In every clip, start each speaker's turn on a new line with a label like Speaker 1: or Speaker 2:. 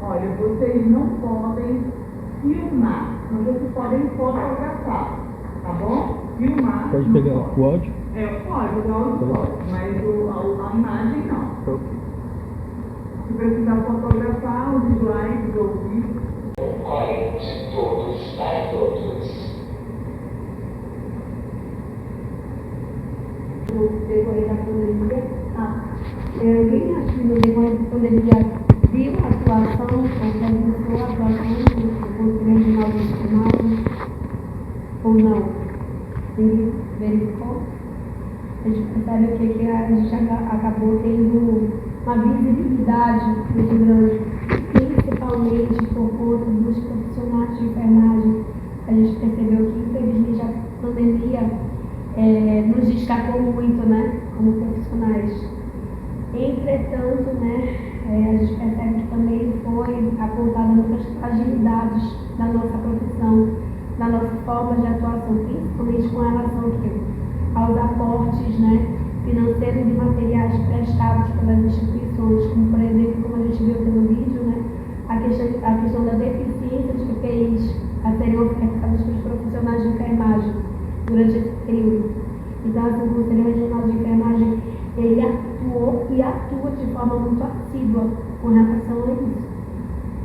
Speaker 1: Olha, vocês não podem filmar, mas vocês podem fotografar, tá bom? Filmar.
Speaker 2: Pode pegar o áudio?
Speaker 1: Pode, o áudio pode, mas a imagem não.
Speaker 2: Ok.
Speaker 1: Se precisar fotografar, os slides ou vídeos.
Speaker 3: Corrente, todos para todos.
Speaker 4: No decorrer da pandemia, alguém aqui no decorrer da pandemia viu a atuação, organizou a atuação do Conselho Regional de Enfermagem ou não? Ninguém verificou? A gente percebe que a gente acabou tendo uma visibilidade muito grande, principalmente por conta dos profissionais de enfermagem. A gente percebeu que, infelizmente, a pandemia nos destacou muito, né, como profissionais. Entretanto, né, a gente percebe que também foi apontada muitas fragilidades da nossa profissão, da nossa forma de atuação, principalmente com relação aos aportes, né, financeiros e materiais prestados pelas instituições, como por exemplo, como a gente viu pelo vídeo, né, a questão da deficiência de EPIs a serem ofertadas para os profissionais de enfermagem durante esse período. Então, assim, o Conselho Regional de Enfermagem, ele atuou e atua de forma muito assídua com relação a isso.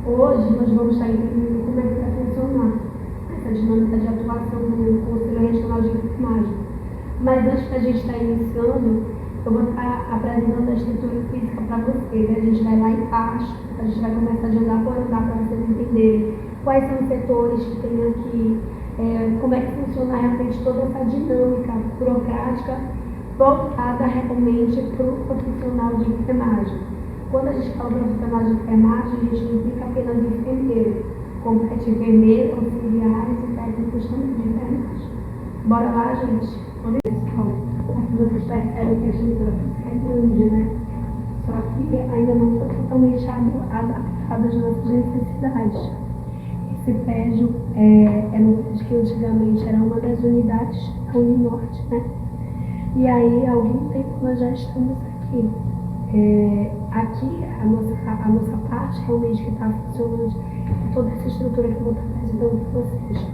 Speaker 4: Hoje, nós vamos estar entendendo como é que vai funcionar essa dinâmica de atuação do Conselho Regional de Enfermagem. Mas antes da gente estar iniciando, eu vou estar apresentando a estrutura física para vocês. A gente vai lá embaixo, a gente vai começar de andar por andar para vocês entenderem quais são os setores que tem aqui, como é que funciona realmente toda essa dinâmica burocrática voltada realmente para o profissional de enfermagem. Quando a gente fala profissional de enfermagem, a gente não implica apenas enfermeiro, compete enfermeiro, auxiliares e técnicos também de enfermagem. Bora lá, gente? Aqui vocês percebem que a estrutura é grande, né? Só que ainda não está totalmente adaptada às nossas necessidades. Esse prédio é um prédio que antigamente era uma das unidades da Uninorte, né? E aí, há algum tempo nós já estamos aqui. Aqui, a nossa parte realmente que está funcionando, toda essa estrutura que eu vou estar apresentando para vocês.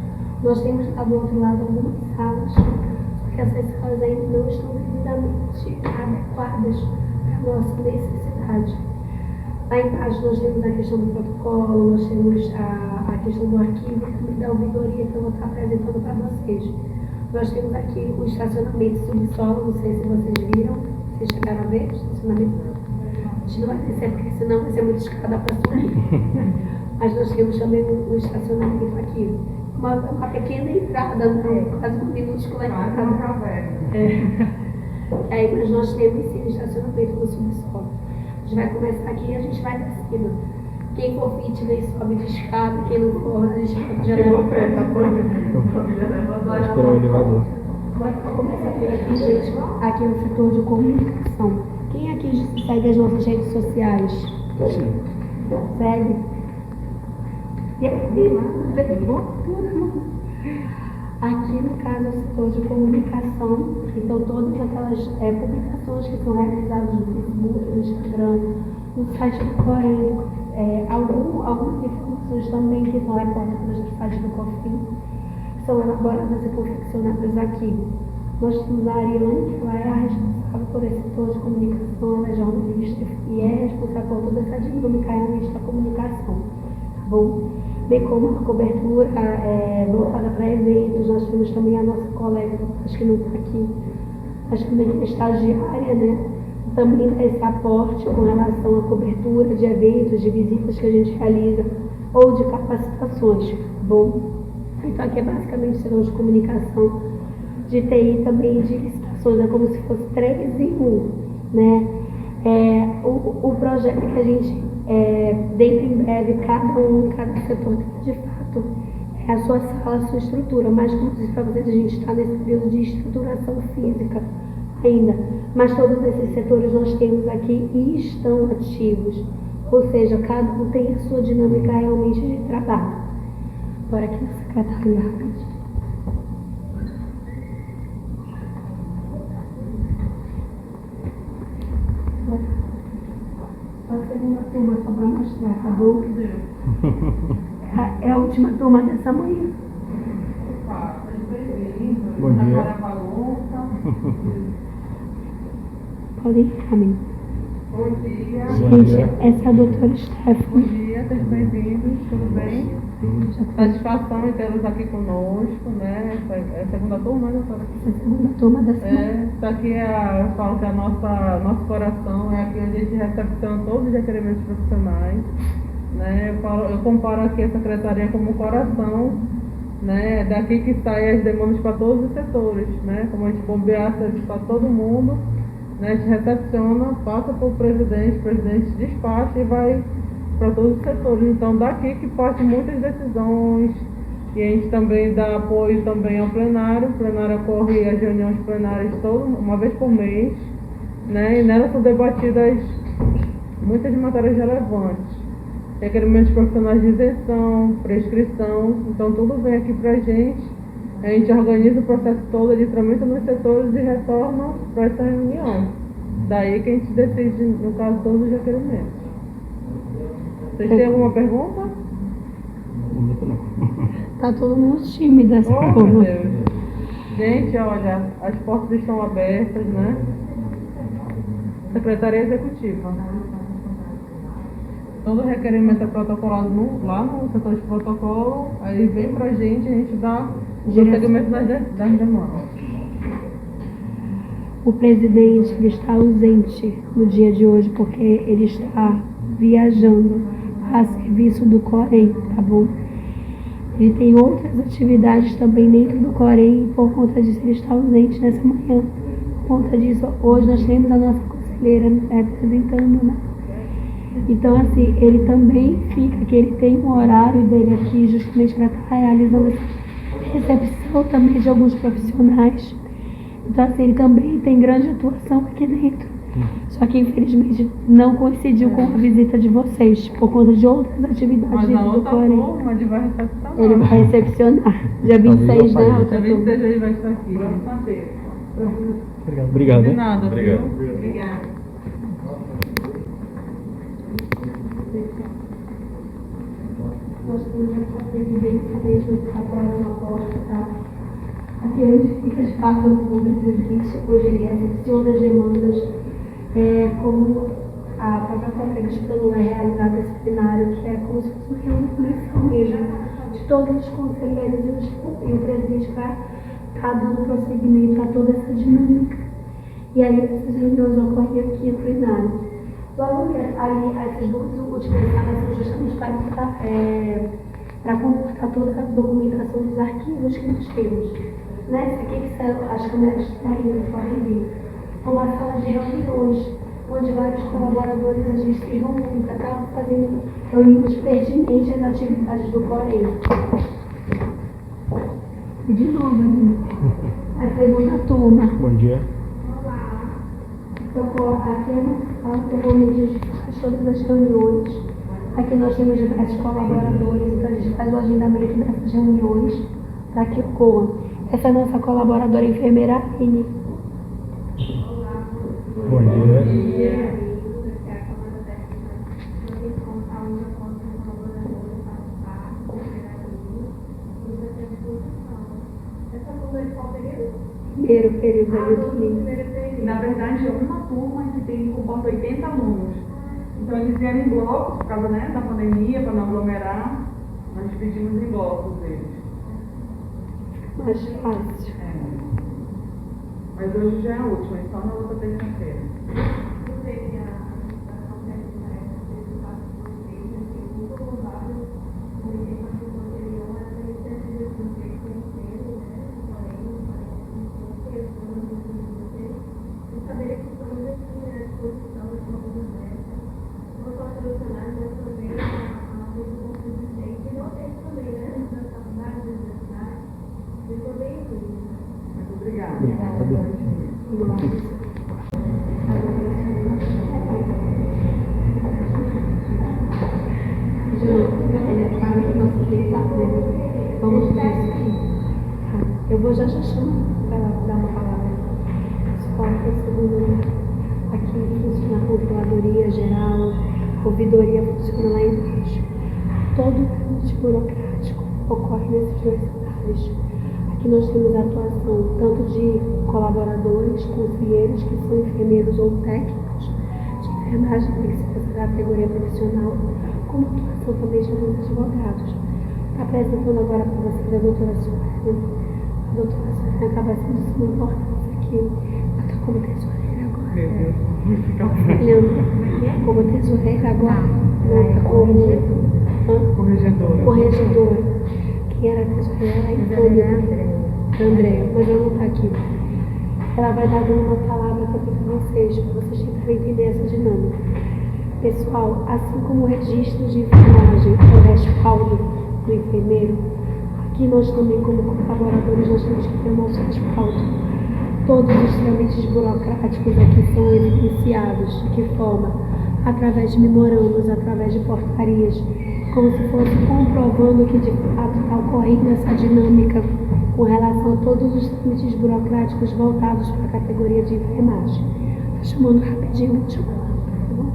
Speaker 4: Nós temos lá do outro lado algumas salas, só que essas salas ainda não estão devidamente adequadas para a nossa necessidade. Lá embaixo nós temos a questão do protocolo, nós temos a questão do arquivo e também da ouvidoria que eu vou estar apresentando para vocês. Nós temos aqui o estacionamento subsolo, não sei se vocês viram, vocês chegaram a ver o estacionamento? A gente não vai descer porque senão vai ser muito escada para subir. Mas nós temos também um estacionamento aqui. Uma pequena entrada, quase uma minúscula entrada. Aí, mas nós temos sim o estacionamento no subsolo. A gente vai começar aqui e a gente vai descendo. Quem for fitness sobe de escada, quem não for, a gente já leva o pé, tá bom?
Speaker 2: Esperar o elevador.
Speaker 4: Vou começar por aqui, gente. Aqui é o setor de comunicação. Quem aqui segue as nossas redes sociais?
Speaker 2: Sim.
Speaker 4: Segue? E aí, aqui no caso é o setor de comunicação, então todas aquelas publicações que são realizadas no Facebook, no Instagram, no site do Corém, algumas informações também que são reportadas no site do COFIN, são elaboradas e confeccionadas aqui. Nós temos a Ariane, que ela é a responsável por esse setor de comunicação, ela é jornalista e é responsável por toda essa dinâmica realmente da comunicação, tá bom? Bem como a cobertura voltada para eventos, nós temos também a nossa colega, acho que não está aqui, acho que também é estagiária, né? Também dá esse aporte com relação à cobertura de eventos, de visitas que a gente realiza ou de capacitações, tá bom? Então aqui é basicamente setor de comunicação, de TI também, de licitações, é como se fosse 3 em 1, né? O projeto que a gente dentro em breve, cada setor de fato é a sua sala, a sua estrutura, mas como eu disse para vocês, a gente está nesse período de estruturação física ainda, mas todos esses setores nós temos aqui e estão ativos, ou seja, cada um tem a sua dinâmica realmente de trabalho. Agora aqui na secretaria rapidinho. a segunda turma, só para mostrar, tá bom?
Speaker 1: Deus.
Speaker 4: É a última turma dessa manhã.
Speaker 1: Opa, seja bem-vindo.
Speaker 2: Bom dia.
Speaker 1: Agora a bagunça.
Speaker 4: Pode ir, Amém.
Speaker 1: Bom dia.
Speaker 2: Bom
Speaker 4: Gente,
Speaker 2: dia.
Speaker 4: essa é a doutora
Speaker 1: Bom
Speaker 4: Stephanie.
Speaker 1: dia, sejam bem-vindos. Tudo bem? Satisfação em tê-los aqui conosco, né? Essa é a segunda turma, né, doutora?
Speaker 4: Essa é a segunda turma dessa manhã.
Speaker 1: Isso aqui eu falo que nosso coração é aqui onde a gente recepciona todos os requerimentos profissionais, né? Eu comparo aqui a secretaria como um coração, né? Daqui que saem as demandas para todos os setores, né? Como a gente bombear para todo mundo, né? A gente recepciona, passa para o presidente despacha e vai para todos os setores. Então daqui que partem muitas decisões. E a gente também dá apoio também ao plenário. O plenário ocorre as reuniões plenárias uma vez por mês, né? E nelas são debatidas muitas matérias relevantes. Requerimentos profissionais de isenção, prescrição. Então tudo vem aqui para a gente organiza o processo todo, ele tramita nos setores e retorna para essa reunião. Daí que a gente decide, no caso, todos os requerimentos. Vocês têm alguma pergunta?
Speaker 4: Tá todo mundo tímido essa
Speaker 1: Oh, meu
Speaker 4: turma.
Speaker 1: Deus. Gente, olha, as portas estão abertas, né? Secretaria Executiva. Todo requerimento é protocolado lá no setor de protocolo, aí vem pra gente, a gente dá o segmento das demandas.
Speaker 4: O presidente ele está ausente no dia de hoje porque ele está viajando a serviço do Corém, tá bom? Ele tem outras atividades também dentro do Corém e por conta disso ele está ausente nessa manhã. Por conta disso, hoje nós temos a nossa conselheira representando, né? Então, assim, ele também fica, que ele tem um horário dele aqui justamente para estar realizando essa recepção também de alguns profissionais. Então, assim, ele também tem grande atuação aqui dentro. Só que, infelizmente, não coincidiu com a visita de vocês, por conta de outras atividades
Speaker 1: Mas a
Speaker 4: dentro do
Speaker 1: outra
Speaker 4: Corém.
Speaker 1: turma ele vai recepcionar.
Speaker 4: Ele vai recepcionar. Dia 26, né?
Speaker 2: Dia
Speaker 4: Outra
Speaker 1: Dia
Speaker 4: turma.
Speaker 1: 26 ele vai estar aqui. Vamos manter.
Speaker 2: Obrigado.
Speaker 1: De
Speaker 2: hein?
Speaker 1: nada,
Speaker 3: Obrigado.
Speaker 1: viu? Obrigada.
Speaker 4: Nós temos essa presidência mesmo que está atrás na porta, tá? Aqui onde fica de fato o presidente, hoje ele recepciona as demandas, como a própria conferência não é realizada esse plenário, que é como se fosse uma reunião mesmo, de todos os conselheiros e o presidente vai estar dando prosseguimento a toda essa dinâmica. E aí essas reuniões ocorrem aqui no plenário. Logo que aí essas duas últimas salas são justamente para comportar toda a documentação dos arquivos que nós temos. Nessa aqui que são as câmeras saídas podem ver. É uma sala de reuniões, onde vários colaboradores a gente se reúne para estar fazendo reuniões pertinentes às atividades do Corém. E de novo, a segunda turma.
Speaker 2: Bom dia.
Speaker 4: Aqui é uma sala que normalmente a gente faz todas as reuniões. Aqui nós temos diversos colaboradores, então a gente faz o agendamento dessas reuniões para que ocorram. Essa é a nossa colaboradora enfermeira Aline.
Speaker 2: Bom dia. Primeiro período ali do mês.
Speaker 1: Na verdade, é uma turma que comporta 80 alunos. Então, eles vieram em blocos, por causa da pandemia, para não aglomerar. Nós dividimos em blocos eles.
Speaker 4: Mais fácil.
Speaker 1: Mas hoje já é a última, só na outra terça-feira. Muito obrigada.
Speaker 4: Vamos ver aqui. Eu vou já chamar para dar uma palavra. Só para segundo aqui funciona a controladoria geral, ouvidoria funciona lá embaixo. Todo o trâmite burocrático ocorre nesses dois andares. Aqui nós temos a atuação tanto de colaboradores, conselheiros, que são enfermeiros ou técnicos de enfermagem, que se faz a categoria profissional, como atuação também de alguns advogados. Está apresentando agora para vocês a doutora Sueli. A doutora Sueli acaba sendo de suma importância aqui. Ela está como tesoureira agora.
Speaker 1: Meu Deus, me fica
Speaker 4: Trabalhando como tesoureira agora.
Speaker 1: corregedora.
Speaker 4: Corregedora. Quem era tesoureira era André, mas ela não está aqui. Ela vai dar uma palavra também para vocês tentarem entender essa dinâmica. Pessoal, assim como o registro de enfermagem é o respaldo do enfermeiro, aqui nós também, como colaboradores, nós temos que ter o nosso respaldo. Todos os trâmites burocráticos aqui são evidenciados. De que forma? Através de memorandos, através de portarias, como se fosse comprovando que de fato está ocorrendo essa dinâmica com relação a todos os trâmites burocráticos voltados para a categoria de enfermagem. Estou chamando rapidinho, deixa eu falar, tá bom?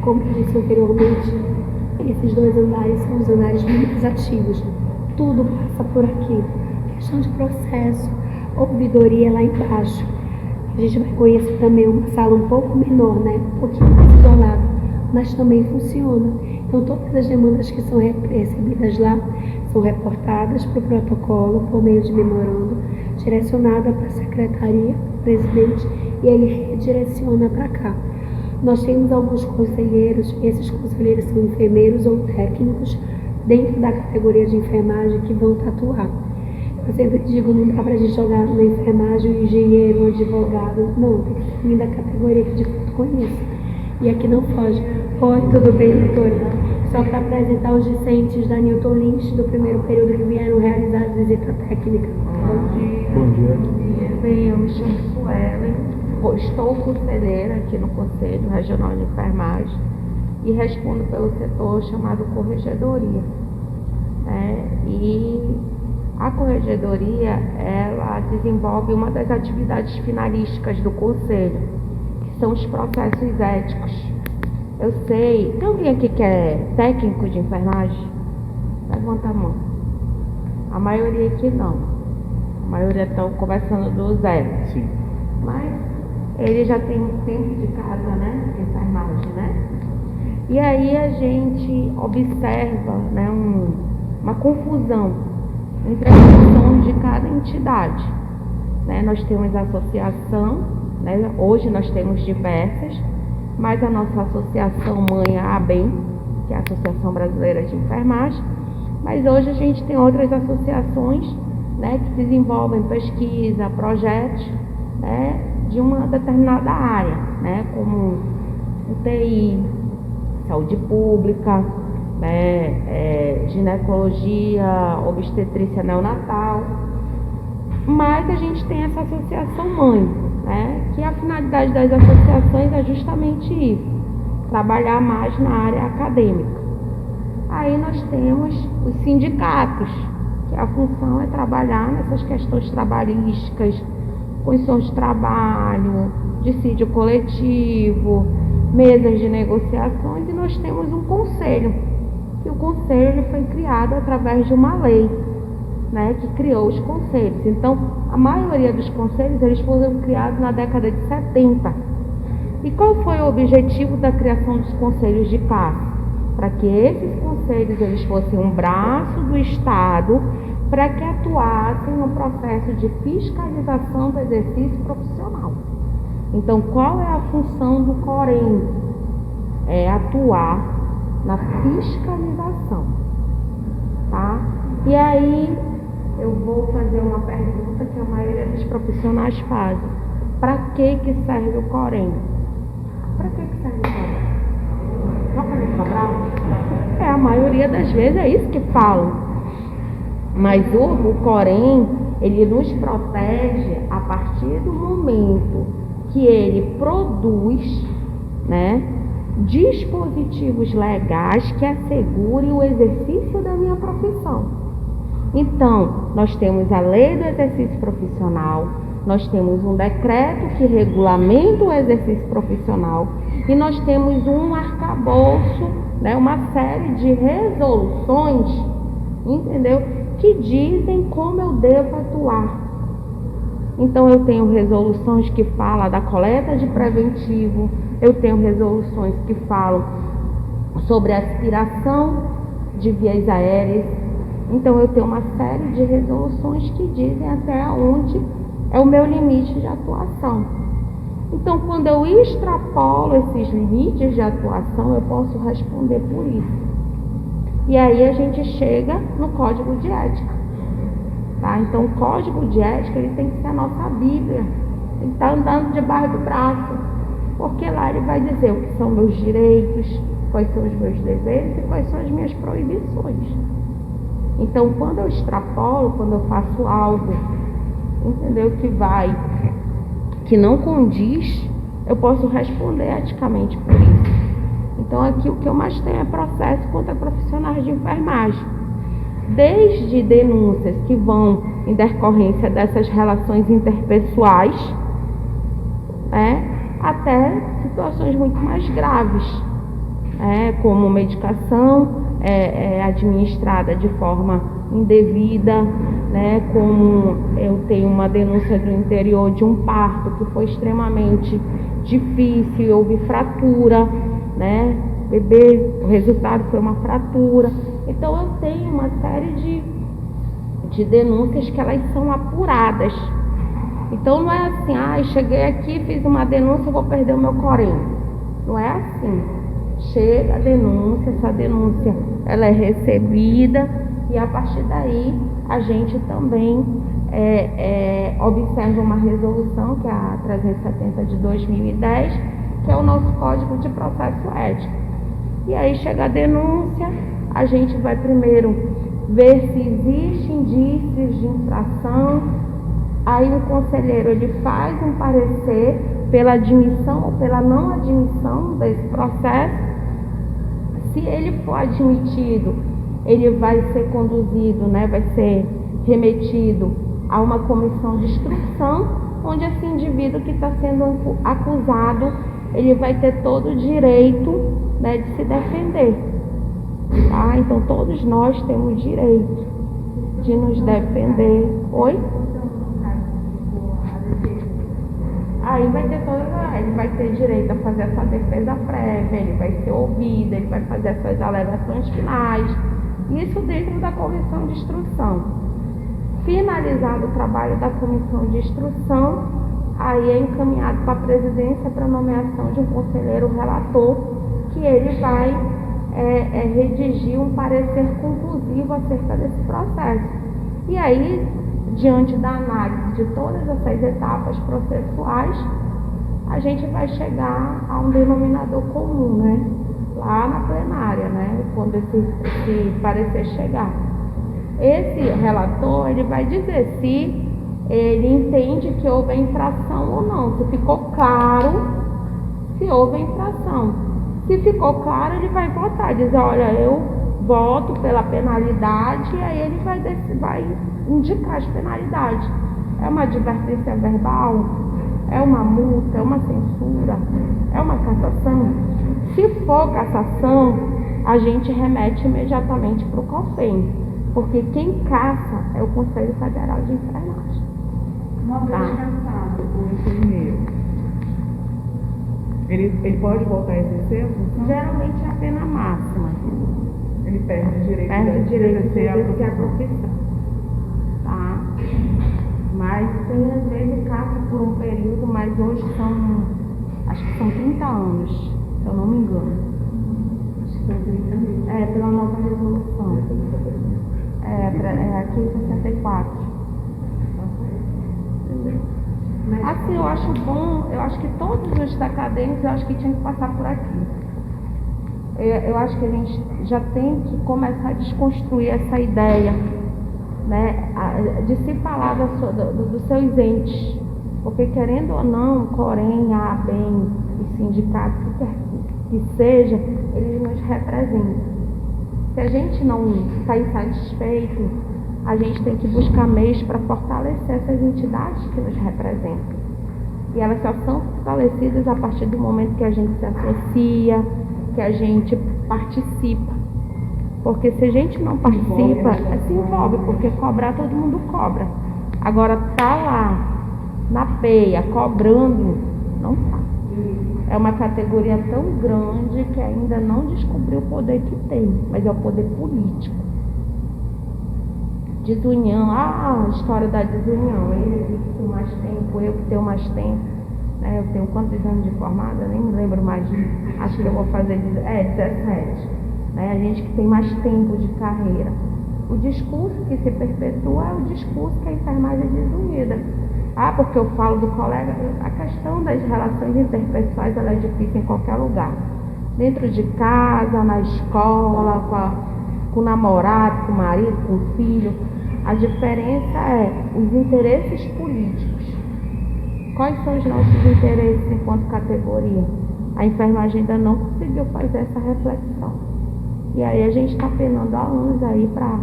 Speaker 4: Como eu disse anteriormente, esses dois andares são os andares mais ativos. Tudo passa por aqui. Questão de processo, ouvidoria lá embaixo. A gente vai conhecer também uma sala um pouco menor, né? Um pouquinho mais isolada, mas também funciona. Então todas as demandas que são recebidas lá são reportadas para o protocolo por meio de memorando, direcionada para a secretaria, presidente, e ele redireciona para cá. Nós temos alguns conselheiros, esses conselheiros são enfermeiros ou técnicos dentro da categoria de enfermagem que vão tatuar. Eu sempre digo, não dá pra gente jogar na enfermagem um engenheiro, um advogado, não, tem que ser da categoria que de fato conheço. E aqui não foge. Oi, tudo bem, doutora? Só para apresentar os discentes da Newton Lynch do primeiro período que vieram realizar a visita técnica.
Speaker 2: Bom dia.
Speaker 5: Bem, eu me chamo Sueli, estou conselheira aqui no Conselho Regional de Enfermagem e respondo pelo setor chamado Corregedoria. E a Corregedoria, ela desenvolve uma das atividades finalísticas do Conselho, que são os processos éticos. Eu sei, tem alguém aqui que é técnico de enfermagem? Levanta a mão. A maioria aqui não. A maioria estão conversando do zero.
Speaker 2: Sim.
Speaker 5: Mas ele já tem um tempo de casa, né? De enfermagem, né? E aí a gente observa, né, uma confusão entre as funções de cada entidade. Né? Nós temos a associação, né? Hoje nós temos diversas, mas a nossa associação mãe é a ABEM, que é a Associação Brasileira de Enfermagem, mas hoje a gente tem outras associações, né, que desenvolvem pesquisa, projetos, né, de uma determinada área, né, como UTI, saúde pública, né, ginecologia, obstetrícia neonatal, mas a gente tem essa associação mãe, né, que a finalidade das associações é justamente isso, trabalhar mais na área acadêmica. Aí nós temos os sindicatos, que a função é trabalhar nessas questões trabalhísticas, condições de trabalho, dissídio coletivo, mesas de negociações, e nós temos um conselho, que o conselho foi criado através de uma lei, né, que criou os conselhos. Então, a maioria dos conselhos, eles foram criados na década de 70. E qual foi o objetivo da criação dos conselhos de classe? Para que esses conselhos, eles fossem um braço do Estado para que atuassem no processo de fiscalização do exercício profissional. Então, qual é a função do COREN? É atuar na fiscalização, tá? E aí, eu vou fazer uma pergunta que a maioria dos profissionais fazem. Para que serve o COREN? Para que serve o COREN? Só para me cobrar? A maioria das vezes é isso que falam. Mas o COREN, ele nos protege a partir do momento que ele produz, né, dispositivos legais que assegurem o exercício da minha profissão. Então, nós temos a Lei do Exercício Profissional, nós temos um decreto que regulamenta o exercício profissional E nós temos um arcabouço, né, uma série de resoluções, entendeu? Que dizem como eu devo atuar. Então eu tenho resoluções que falam da coleta de preventivo, eu tenho resoluções que falam sobre a aspiração de vias aéreas. Então eu tenho uma série de resoluções que dizem até onde é o meu limite de atuação. Então quando eu extrapolo esses limites de atuação, eu posso responder por isso. E aí a gente chega no código de ética. Tá? Então o código de ética ele tem que ser a nossa Bíblia. Tem que estar andando debaixo do braço. Porque lá ele vai dizer o que são meus direitos, quais são os meus deveres e quais são as minhas proibições. Então quando eu extrapolo, quando eu faço algo, entendeu, que não condiz, eu posso responder eticamente por isso. Então aqui o que eu mais tenho é processo contra profissionais de enfermagem. Desde denúncias que vão em decorrência dessas relações interpessoais, né, até situações muito mais graves, como medicação administrada de forma indevida, né, como eu tenho uma denúncia do interior de um parto que foi extremamente difícil e houve fratura, né, bebê, o resultado foi uma fratura. Então eu tenho uma série de denúncias que elas são apuradas. Então não é assim, cheguei aqui, fiz uma denúncia, vou perder o meu corém. Não é assim. Chega a denúncia, essa denúncia ela é recebida e a partir daí a gente também observa uma resolução, que é a 370 de 2010, que é o nosso Código de Processo Ético. E aí chega a denúncia, a gente vai primeiro ver se existem indícios de infração, aí o conselheiro ele faz um parecer pela admissão ou pela não admissão desse processo. Se ele for admitido, ele vai ser conduzido, né, vai ser remetido a uma comissão de instrução, onde esse indivíduo que está sendo acusado, ele vai ter todo o direito, né, de se defender. Tá? Então todos nós temos direito de nos defender. Oi? Aí vai ter ele vai ter direito a fazer essa defesa prévia, ele vai ser ouvido, ele vai fazer as suas alegações finais. Isso dentro da comissão de instrução. Finalizado o trabalho da comissão de instrução, aí é encaminhado para a presidência para nomeação de um conselheiro relator, que ele vai redigir um parecer conclusivo acerca desse processo. E aí, diante da análise de todas essas etapas processuais, a gente vai chegar a um denominador comum, né? Lá na plenária, né? Quando esse parecer chegar. Esse relator, ele vai dizer se ele entende que houve infração ou não, se ficou claro se houve infração. Se ficou claro, ele vai votar, dizer, olha, eu voto pela penalidade, e aí ele vai indicar as penalidades. É uma advertência verbal? É uma multa? É uma censura? É uma cassação? Se for cassação, a gente remete imediatamente para o COFEN, porque quem caça é o Conselho Federal de Enfermagem.
Speaker 1: Uma vez cassado o enfermeiro, ele pode voltar a exercer a função?
Speaker 5: Geralmente é a pena máxima.
Speaker 1: Ele perde o direito
Speaker 5: de exercer a profissão. Tá? Mas tem às vezes caça por um período, mas hoje acho que são 30 anos, se eu não me engano.
Speaker 4: Acho que são 30 anos.
Speaker 5: Pela nova resolução. Aqui em 64. Assim, eu acho bom, eu acho que todos os acadêmicos, eu acho que tinham que passar por aqui. Eu acho que a gente já tem que começar a desconstruir essa ideia, né, de se falar dos seus entes, porque querendo ou não, Corém, a ABEM, os sindicatos, o que quer que seja, eles nos representam. Se a gente não está insatisfeito, a gente tem que buscar meios para fortalecer essas entidades que nos representam. E elas só são fortalecidas a partir do momento que a gente se associa, que a gente participa. Porque se a gente não participa, se envolve, porque cobrar todo mundo cobra. Agora tá lá, na peia, cobrando, não tá. É uma categoria tão grande que ainda não descobriu o poder que tem, mas é o poder político. Desunião, a história da desunião, ele existe mais tempo, eu que tenho mais tempo, né? Eu tenho quantos anos de formada, nem me lembro mais, acho que eu vou fazer 17, né? A gente que tem mais tempo de carreira. O discurso que se perpetua é o discurso que a enfermagem é desunida. Porque eu falo do colega, a questão das relações interpessoais ela é difícil em qualquer lugar. Dentro de casa, na escola, com o namorado, com o marido, com o filho. A diferença é os interesses políticos. Quais são os nossos interesses enquanto categoria? A enfermagem ainda não conseguiu fazer essa reflexão. E aí a gente está penando há anos aí para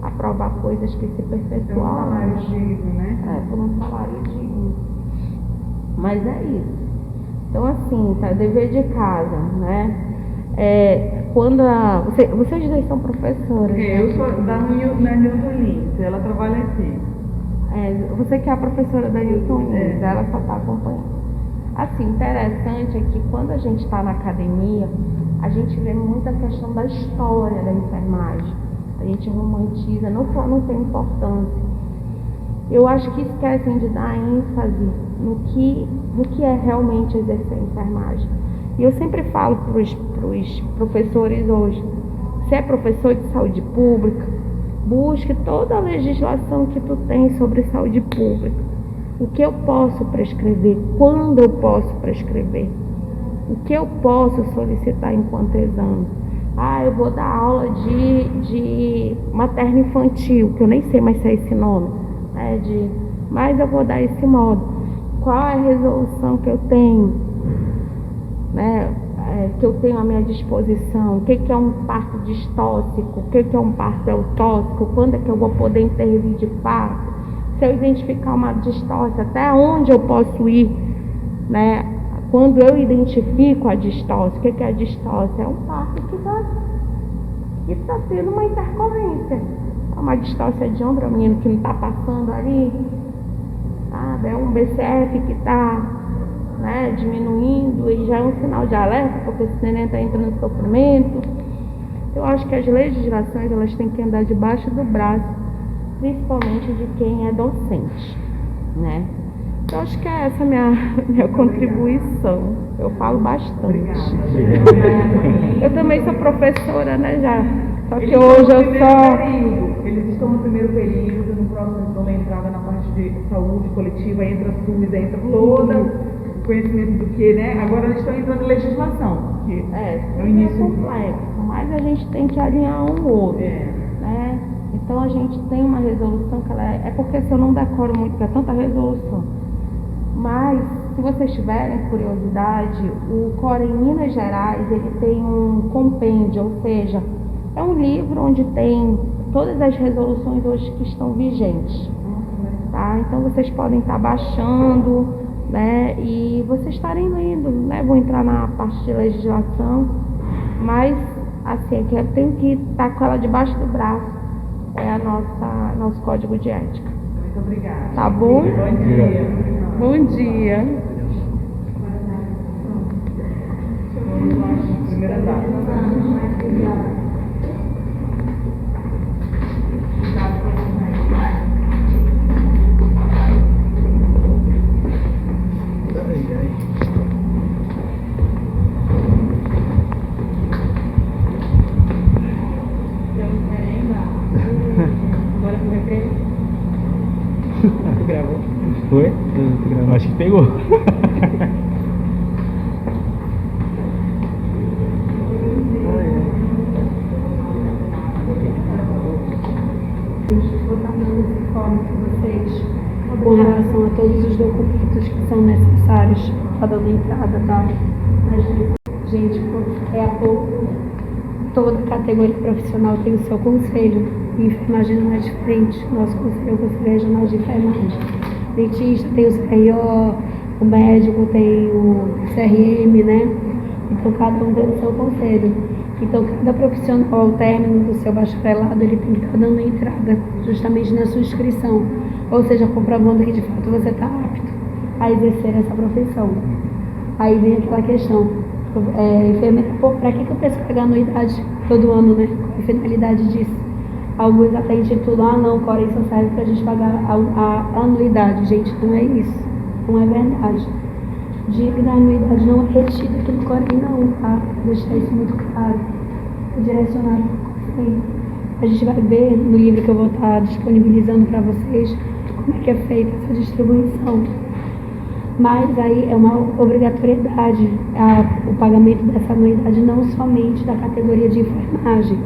Speaker 5: aprovar coisas que se perpetuam.
Speaker 1: Por um salário digno, né?
Speaker 5: Por um salário digno. Mas é isso. Então, assim, tá, dever de casa, né? Vocês dois são professoras.
Speaker 1: Eu sou da Newton Lins, ela trabalha aqui.
Speaker 5: Você que é a professora da Newton Lins, ela só está acompanhando. Assim, interessante é que quando a gente está na academia, a gente vê muita questão da história da enfermagem. A gente romantiza, não tem importância. Eu acho que esquecem de dar ênfase no que é realmente exercer a enfermagem. E eu sempre falo para os professores hoje, se é professor de saúde pública, busque toda a legislação que tu tem sobre saúde pública. O que eu posso prescrever, quando eu posso prescrever, o que eu posso solicitar enquanto exame. Eu vou dar aula de materno infantil, que eu nem sei mais se é esse nome, mas eu vou dar esse modo. Qual é a resolução que eu tenho, que eu tenho à minha disposição? O que é um parto distóxico? O que é um parto eutóxico? Quando é que eu vou poder intervir de parto? Se eu identificar uma distócia, até onde eu posso ir, né? Quando eu identifico a distócia, o que é a distócia? É um parto que está tendo uma intercorrência. É uma distócia de ombro, é um menino que não está passando ali, sabe? É um BCF que está diminuindo e já é um sinal de alerta, porque esse neném está entrando em sofrimento. Eu acho que as legislações elas têm que andar debaixo do braço, principalmente de quem é docente, né? Eu acho que é essa minha contribuição. Eu falo bastante. Eu também sou professora, né, já. Só que hoje eu só...
Speaker 1: Eles estão no primeiro período, no próximo eles dão uma entrada na parte de saúde coletiva, entra a SUS, entra todo o conhecimento do que, né? Agora eles estão entrando em legislação.
Speaker 5: No início é complexo, mas a gente tem que alinhar um outro, né? Então a gente tem uma resolução que ela é porque se eu não decoro muito, porque é tanta resolução. Mas, se vocês tiverem curiosidade, o CORE em Minas Gerais, ele tem um compêndio, ou seja, é um livro onde tem todas as resoluções hoje que estão vigentes, tá? Então, vocês podem estar baixando, né, e vocês estarem lendo, né? Vou entrar na parte de legislação, mas, assim, aqui eu tenho que estar com ela debaixo do braço, nosso código de ética.
Speaker 1: Muito obrigada.
Speaker 5: Tá bom?
Speaker 1: Bom dia.
Speaker 5: Bom dia.
Speaker 1: Primeira data. Bora pro recreio? Tu gravou?
Speaker 2: Foi? Acho que pegou.
Speaker 4: Vou estar dando esse informe para vocês com relação a todos os documentos que são necessários para dar entrada, tá? Mas, gente, é a pouco, toda categoria profissional tem o seu conselho. E enfermagem não é diferente. Nosso conselho é o Conselho Regional de Enfermagem. Dentista tem o CRO, o médico, tem o CRM, né? Então cada um tem o seu conselho. Então cada profissional ao término do seu bacharelado, ele tem que estar dando entrada justamente na sua inscrição. Ou seja, comprovando que de fato você está apto a exercer essa profissão. Aí vem aquela questão, enfermeira, para que eu preciso pagar anuidade todo ano, né? Qual é a finalidade disso? Alguns até intitulam, não, o Corém só serve para a gente pagar a anuidade. Gente, não é isso, não é verdade. Dívida, a anuidade não é retida aqui no Corém, não, tá? Vou deixar isso muito claro, é direcionado para o Corém. A gente vai ver no livro que eu vou estar disponibilizando para vocês como é que é feita essa distribuição. Mas aí é uma obrigatoriedade o pagamento dessa anuidade, não somente da categoria de enfermagem.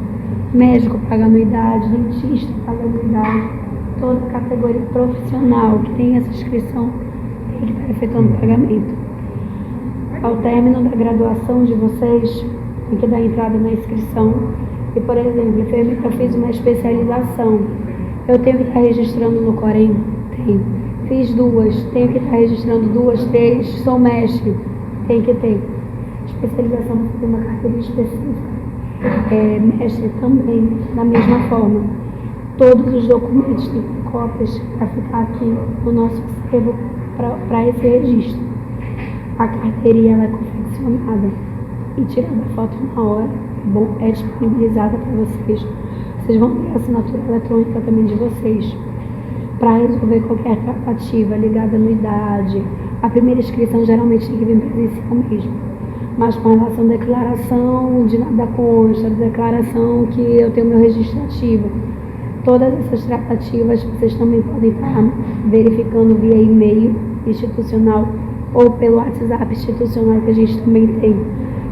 Speaker 4: Médico paga anuidade, dentista paga anuidade, toda categoria profissional que tem essa inscrição tem que estar efetuando pagamento. Ao término da graduação de vocês, tem que dar entrada na inscrição. E, por exemplo, eu fiz uma especialização, eu tenho que estar registrando no Corém? Tenho. Fiz 2, tenho que estar registrando 2, 3, sou mestre, tem que ter. Especialização, você tem uma carteira específica. Mestre também, da mesma forma. Todos os documentos têm cópias para ficar aqui no nosso acervo para esse registro. A carteirinha ela é confeccionada e tirada a foto na hora, é disponibilizada para vocês. Vocês vão ter a assinatura eletrônica também de vocês para resolver qualquer tratativa ligada à anuidade. A primeira inscrição geralmente tem que vir presencial mesmo. Mas com relação à declaração de nada consta, declaração que eu tenho meu registro ativo, todas essas tratativas vocês também podem estar verificando via e-mail institucional ou pelo WhatsApp institucional que a gente também tem,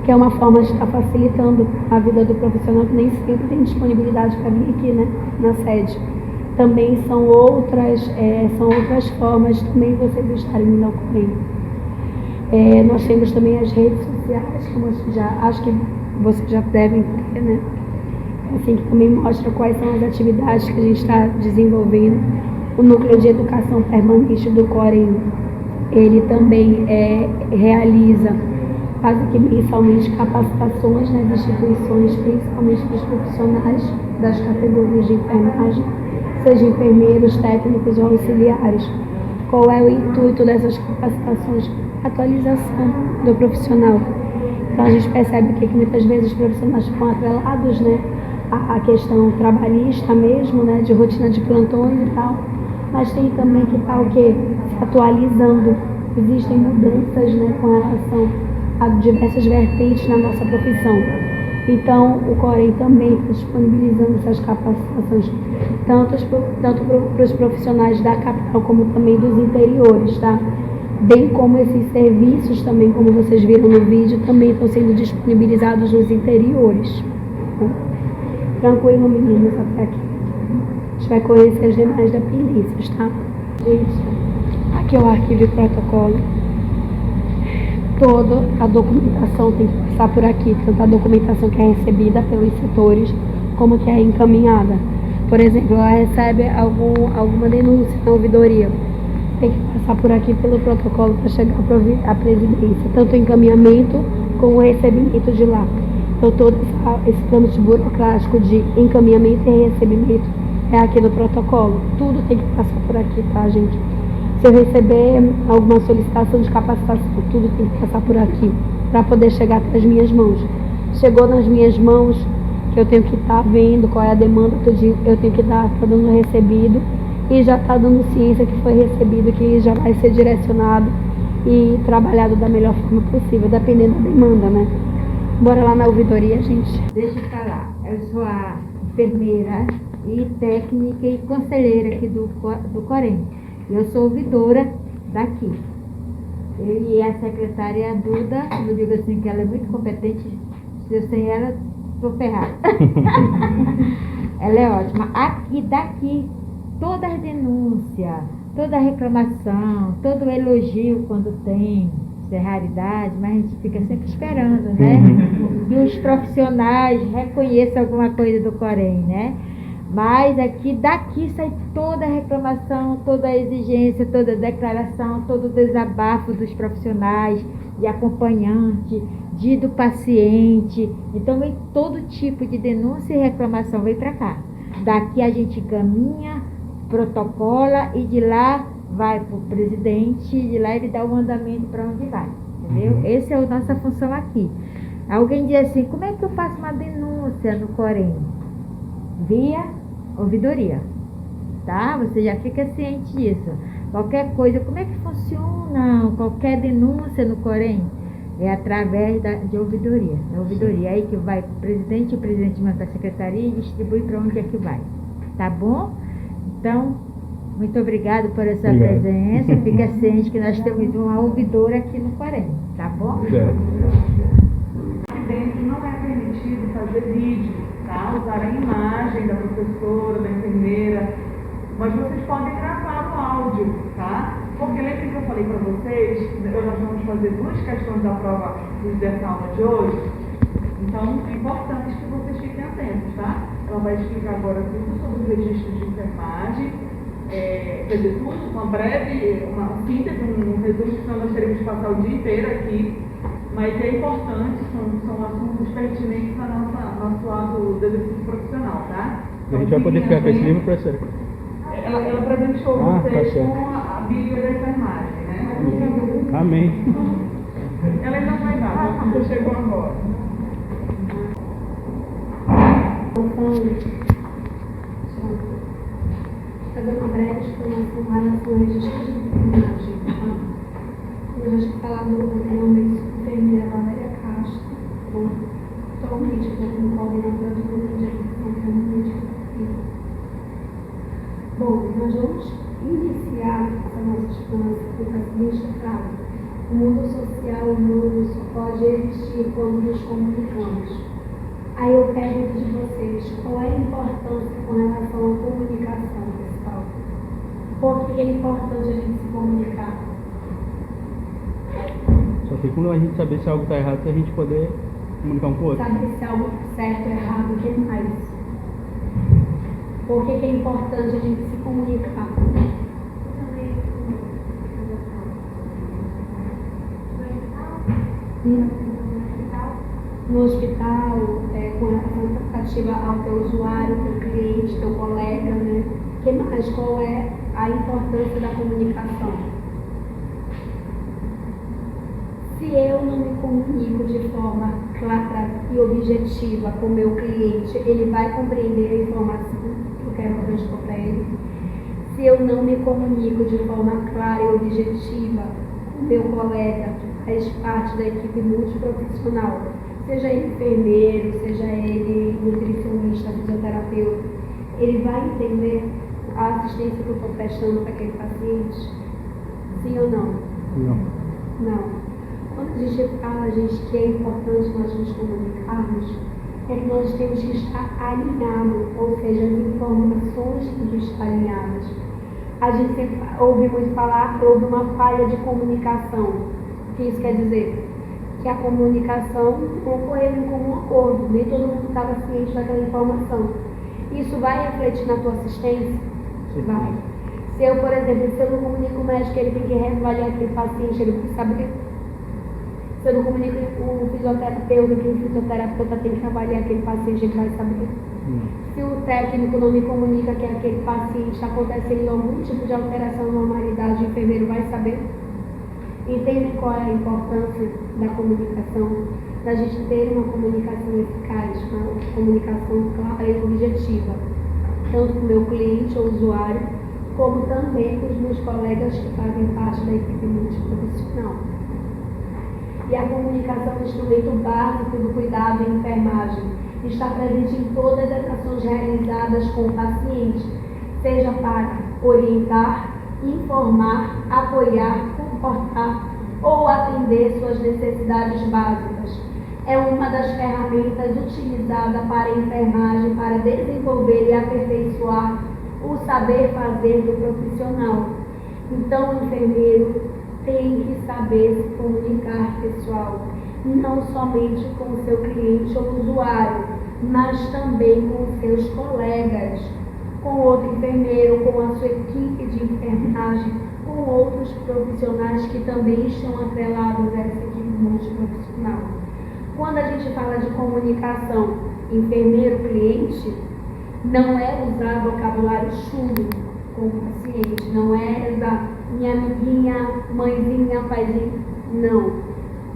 Speaker 4: que é uma forma de estar facilitando a vida do profissional que nem sempre tem disponibilidade para vir aqui, né, na sede. Também são outras formas de também vocês estarem no Corém. Nós temos também as redes sociais, como acho que vocês já devem ter, né? Assim, que também mostra quais são as atividades que a gente está desenvolvendo. O Núcleo de Educação Permanente do Corém, ele também realiza quase que mensalmente capacitações nas instituições, principalmente para os profissionais das categorias de enfermagem, seja enfermeiros, técnicos ou auxiliares. Qual é o intuito dessas capacitações? Atualização do profissional. Então a gente percebe que muitas vezes os profissionais ficam atrelados, né, à questão trabalhista mesmo, né, de rotina de plantões e tal, mas tem também que estar se atualizando. Existem mudanças, né, com relação a diversas vertentes na nossa profissão. Então o Corém também está disponibilizando essas capacitações, tanto para os profissionais da capital como também dos interiores, tá? Bem como esses serviços também, como vocês viram no vídeo, também estão sendo disponibilizados nos interiores. Tranquilo, meninas, até aqui. A gente vai conhecer as demais dependências, tá? Gente, aqui é o arquivo e protocolo. Toda a documentação tem que passar por aqui, tanto a documentação que é recebida pelos setores, como que é encaminhada. Por exemplo, ela recebe alguma denúncia na ouvidoria, tem que passar por aqui pelo protocolo para chegar à presidência, tanto o encaminhamento como o recebimento de lá. Então todo esse trâmite burocrático de encaminhamento e recebimento é aqui no protocolo. Tudo tem que passar por aqui, tá, gente? Se eu receber alguma solicitação de capacitação, tudo tem que passar por aqui para poder chegar até as minhas mãos. Chegou nas minhas mãos, que eu tenho que estar vendo qual é a demanda que eu tenho que estar dando recebido, e já está dando ciência que foi recebido, que já vai ser direcionado e trabalhado da melhor forma possível, dependendo da demanda, né? Bora lá na ouvidoria, gente.
Speaker 6: Deixa eu falar, eu sou a enfermeira e técnica e conselheira aqui do Corém. Eu sou ouvidora daqui. Eu e a secretária Duda, eu digo assim que ela é muito competente, se eu sem ela, estou ferrada. Ela é ótima. Aqui, daqui, toda a denúncia, toda a reclamação, todo o elogio quando tem, isso é raridade, mas a gente fica sempre esperando, né? Que os profissionais reconheçam alguma coisa do Corém, né? Mas daqui sai toda a reclamação, toda a exigência, toda a declaração, todo o desabafo dos profissionais, de acompanhante, do paciente. Então vem todo tipo de denúncia e reclamação, vem para cá. Daqui a gente caminha, protocola e de lá vai para o presidente, e de lá ele dá o andamento para onde vai, entendeu? Essa é a nossa função aqui. Alguém diz assim, como é que eu faço uma denúncia no Corém? Via ouvidoria, tá? Você já fica ciente disso. Qualquer coisa, como é que funciona qualquer denúncia no Corém? É através de ouvidoria. É ouvidoria aí que vai o presidente manda para a secretaria e distribui para onde é que vai. Tá bom? Então, muito obrigado por essa presença. Fica ciente que nós temos uma ouvidora aqui no Corém, tá bom?
Speaker 1: Dentro não é permitido fazer vídeo, tá? Usar a imagem da professora, da enfermeira, mas vocês podem gravar o áudio, tá? Porque lembra que eu falei para vocês, nós vamos fazer 2 questões da prova dessa aula de hoje, então é importante que vocês fiquem atentos, tá? Ela vai explicar agora tudo sobre o registro de enfermagem, quer dizer, tudo, uma síntese, um resumo, senão nós teremos que passar o dia inteiro aqui. Mas é importante, são assuntos pertinentes para nosso lado do exercício profissional, tá?
Speaker 2: A gente vai poder ficar com esse livro, professora?
Speaker 1: Ela presenteou vocês com a Bíblia da enfermagem, né?
Speaker 2: Amém.
Speaker 1: Ela ainda vai dar, você chegou agora.
Speaker 4: Fazer uma breve explanação em relação ao registro de enfermagem. Eu já tinha falado anteriormente sobre a enfermeira Valéria Castro, atualmente como coordenadora do grupo de educação feminina. Bom, nós vamos iniciar essa nossa explanação com a seguinte frase: o mundo social humano só pode existir quando nos comunicamos. Aí eu pergunto de vocês, qual é a importância com relação à comunicação, pessoal? Por que é importante a gente se comunicar?
Speaker 2: Só tem como a gente saber se algo está errado, se a gente poder comunicar um com o outro.
Speaker 4: Saber se é algo certo ou errado, o que mais? Por que é importante a gente se comunicar? No hospital, com relação à tratativa ao teu usuário, teu cliente, teu colega, né? O que mais? Qual é a importância da comunicação? Se eu não me comunico de forma clara e objetiva com o meu cliente, ele vai compreender a informação que eu quero transpor para ele. Se eu não me comunico de forma clara e objetiva com o meu colega, que faz parte da equipe multiprofissional, seja ele enfermeiro, seja ele nutricionista, fisioterapeuta, ele vai entender a assistência que eu estou prestando para aquele paciente? Sim ou não?
Speaker 2: Não.
Speaker 4: Não. Quando a gente fala, gente, que é importante nós nos comunicarmos, é que nós temos que estar alinhados, ou seja, as informações têm que estar alinhadas. A gente sempre ouve muito falar que houve uma falha de comunicação. O que isso quer dizer? Que a comunicação não ocorreu em comum acordo, nem todo mundo estava ciente daquela informação. Isso vai refletir na tua assistência? Vai. Se eu, por exemplo, se eu não comunico o médico, ele tem que reavaliar aquele paciente, ele tem que saber. Se eu não comunico o fisioterapeuta, que o fisioterapeuta tem que avaliar aquele paciente, ele vai saber. Se o técnico não me comunica que aquele paciente está acontecendo algum tipo de alteração, normalidade, o enfermeiro vai saber. Entendem qual é a importância da comunicação? Da gente ter uma comunicação eficaz, uma comunicação clara e objetiva, tanto com o meu cliente ou usuário, como também com os meus colegas que fazem parte da equipe multiprofissional. E a comunicação é um instrumento básico do cuidado em enfermagem. Está presente em todas as ações realizadas com o paciente, seja para orientar, informar, apoiar, comportar ou atender suas necessidades básicas. É uma das ferramentas utilizadas para a enfermagem para desenvolver e aperfeiçoar o saber fazer do profissional. Então, o enfermeiro tem que saber se comunicar, pessoal, não somente com o seu cliente ou usuário, mas também com os seus colegas. com outro enfermeiro, com a sua equipe de enfermagem, com outros profissionais que também estão atrelados a essa equipe multiprofissional. Quando a gente fala de comunicação enfermeiro-cliente, não é usar vocabulário chulo com o paciente, não é usar minha amiguinha, mãezinha, paizinho, não.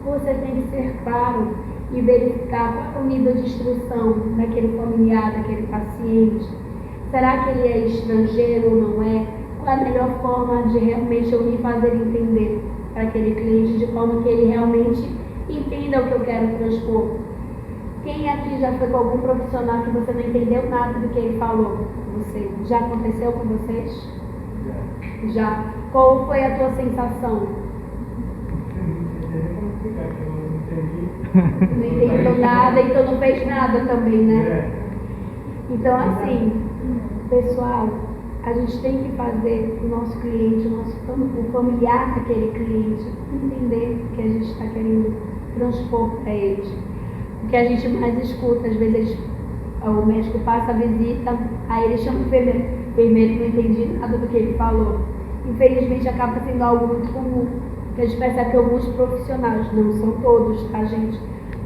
Speaker 4: Você tem que ser claro e verificar qual é o nível de instrução daquele familiar, daquele paciente. Será que ele é estrangeiro ou não é? Qual é a melhor forma de realmente eu me fazer entender para aquele cliente, de forma que ele realmente entenda o que eu quero transpor? Quem aqui já foi com algum profissional que você não entendeu nada do que ele falou? Você, já aconteceu com vocês? Já. Qual foi a tua sensação? Não entendeu nada, então não fez nada também, né? Então, assim, pessoal, a gente tem que fazer o nosso cliente, o familiar daquele cliente, entender o que a gente está querendo transpor para eles. O que a gente mais escuta, às vezes o médico passa a visita, aí ele chama o enfermeiro não entendi nada do que ele falou. Infelizmente acaba sendo algo muito comum, que a gente percebe que alguns profissionais, não são todos, tá, gente,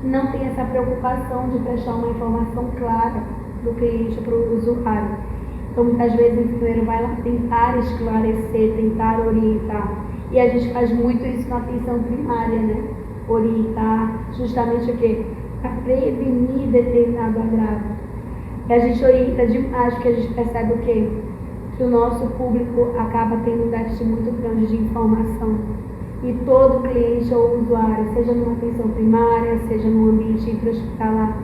Speaker 4: não tem essa preocupação de prestar uma informação clara do cliente para o usuário. Então muitas vezes o enfermeiro vai lá tentar esclarecer, tentar orientar, e a gente faz muito isso na atenção primária, né? Orientar justamente o quê? Para prevenir determinado agravo. E a gente orienta demais, porque a gente percebe o quê? Que o nosso público acaba tendo um déficit muito grande de informação. E todo cliente ou usuário, seja numa atenção primária, seja no ambiente intra-hospitalar,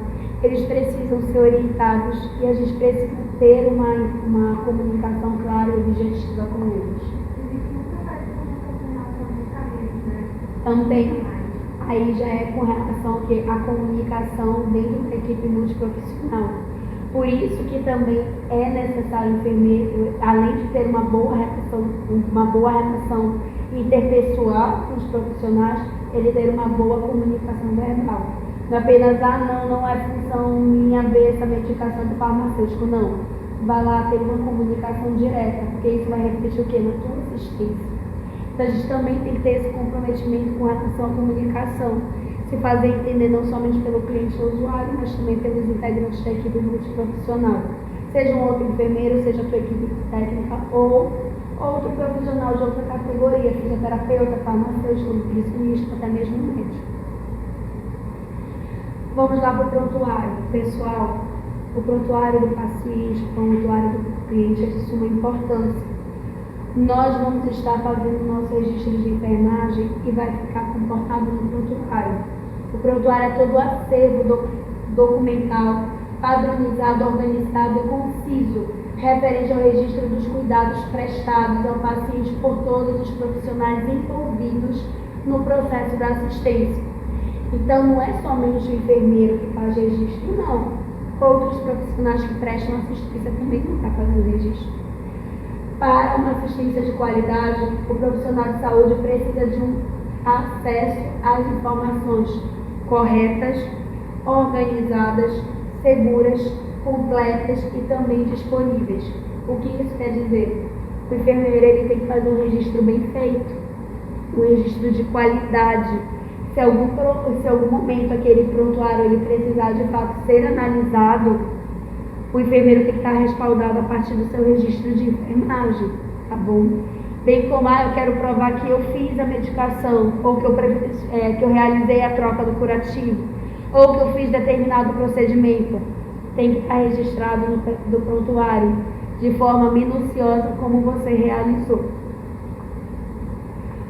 Speaker 4: eles precisam ser orientados e a gente precisa ter uma comunicação clara e objetiva com eles. Também, aí já é com relação à comunicação dentro da equipe multiprofissional. Por isso que também é necessário o enfermeiro, além de ter uma boa relação interpessoal com os profissionais, ele ter uma boa comunicação verbal. Não apenas, não é função minha ver essa medicação do farmacêutico, não. Vai lá ter uma comunicação direta, porque isso vai refletir o quê? Na tua assistência. Então a gente também tem que ter esse comprometimento com relação à comunicação. Se fazer entender não somente pelo cliente ou usuário, mas também pelos integrantes da equipe multiprofissional. Seja um outro enfermeiro, seja a tua equipe técnica ou outro profissional de outra categoria, fisioterapeuta, farmacêutico, nutricionista, até mesmo médico. Vamos lá para o prontuário. Pessoal, o prontuário do paciente, o prontuário do cliente é de suma importância. Nós vamos estar fazendo o nosso registro de enfermagem e vai ficar comportado no prontuário. O prontuário é todo o acervo documental, padronizado, organizado e conciso, referente ao registro dos cuidados prestados ao paciente por todos os profissionais envolvidos no processo da assistência. Então, não é somente o enfermeiro que faz registro, não. Outros profissionais que prestam assistência também não estão fazendo registro. Para uma assistência de qualidade, o profissional de saúde precisa de um acesso às informações corretas, organizadas, seguras, completas e também disponíveis. O que isso quer dizer? O enfermeiro ele tem que fazer um registro bem feito, um registro de qualidade. Se algum momento aquele prontuário ele precisar de fato ser analisado, o enfermeiro tem que estar respaldado a partir do seu registro de enfermagem, tá bom? Bem como, eu quero provar que eu fiz a medicação, ou que eu realizei a troca do curativo, ou que eu fiz determinado procedimento. Tem que estar registrado no prontuário, de forma minuciosa, como você realizou.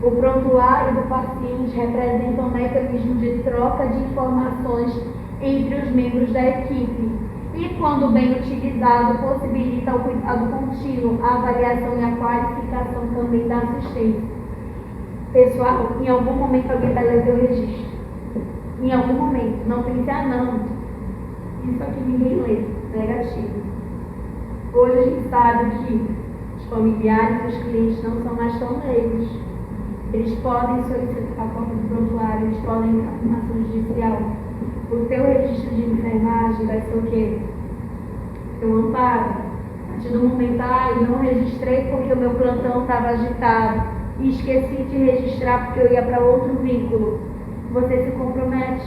Speaker 4: O prontuário do paciente representa um mecanismo de troca de informações entre os membros da equipe e, quando bem utilizado, possibilita o cuidado contínuo, a avaliação e a qualificação também da assistência. Pessoal, em algum momento alguém vai ler seu registro. Em algum momento. Não pense, não, isso aqui ninguém lê. Negativo. Hoje a gente sabe que os familiares e os clientes não são mais tão leigos. Eles podem solicitar a cópia do prontuário, eles podem entrar com uma ação judicial. O teu registro de enfermagem vai ser o quê? Teu amparo.
Speaker 5: partir do momento, eu não registrei porque o meu plantão estava agitado e esqueci de registrar porque eu ia para outro vínculo, você se compromete.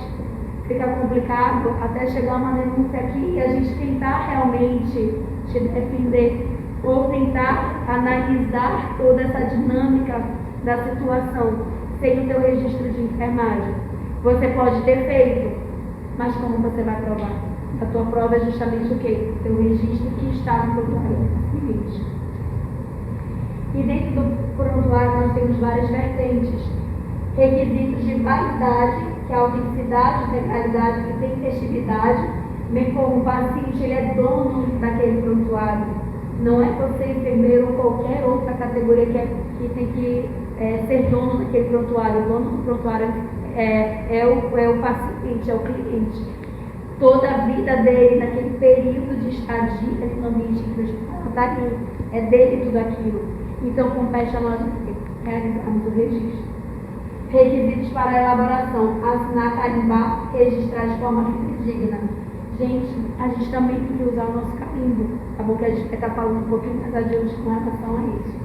Speaker 5: Fica complicado até chegar uma denúncia aqui e a gente tentar realmente te defender ou tentar analisar toda essa dinâmica da situação sem o teu registro de enfermagem. Você pode ter feito, mas como você vai provar? A tua prova é justamente o quê? O teu registro que está no prontuário seguinte. E dentro do prontuário nós temos várias vertentes. Requisitos de validade, que é a autenticidade, integralidade e tempestividade, bem como o paciente ele é dono daquele prontuário. Não é você, enfermeiro ou qualquer outra categoria que tem que ser dono daquele prontuário. O dono do prontuário é o paciente, é o cliente. Toda a vida dele, naquele período de estadia no ambiente hospitalar, é dele tudo aquilo. Então, compete a nós realizarmos o registro. Requisitos para a elaboração: assinar, carimbar, registrar de forma fidedigna. Gente, a gente também tem que usar o nosso carimbo, tá bom? Que a gente vai estar falando um pouquinho mais adiante com relação a isso.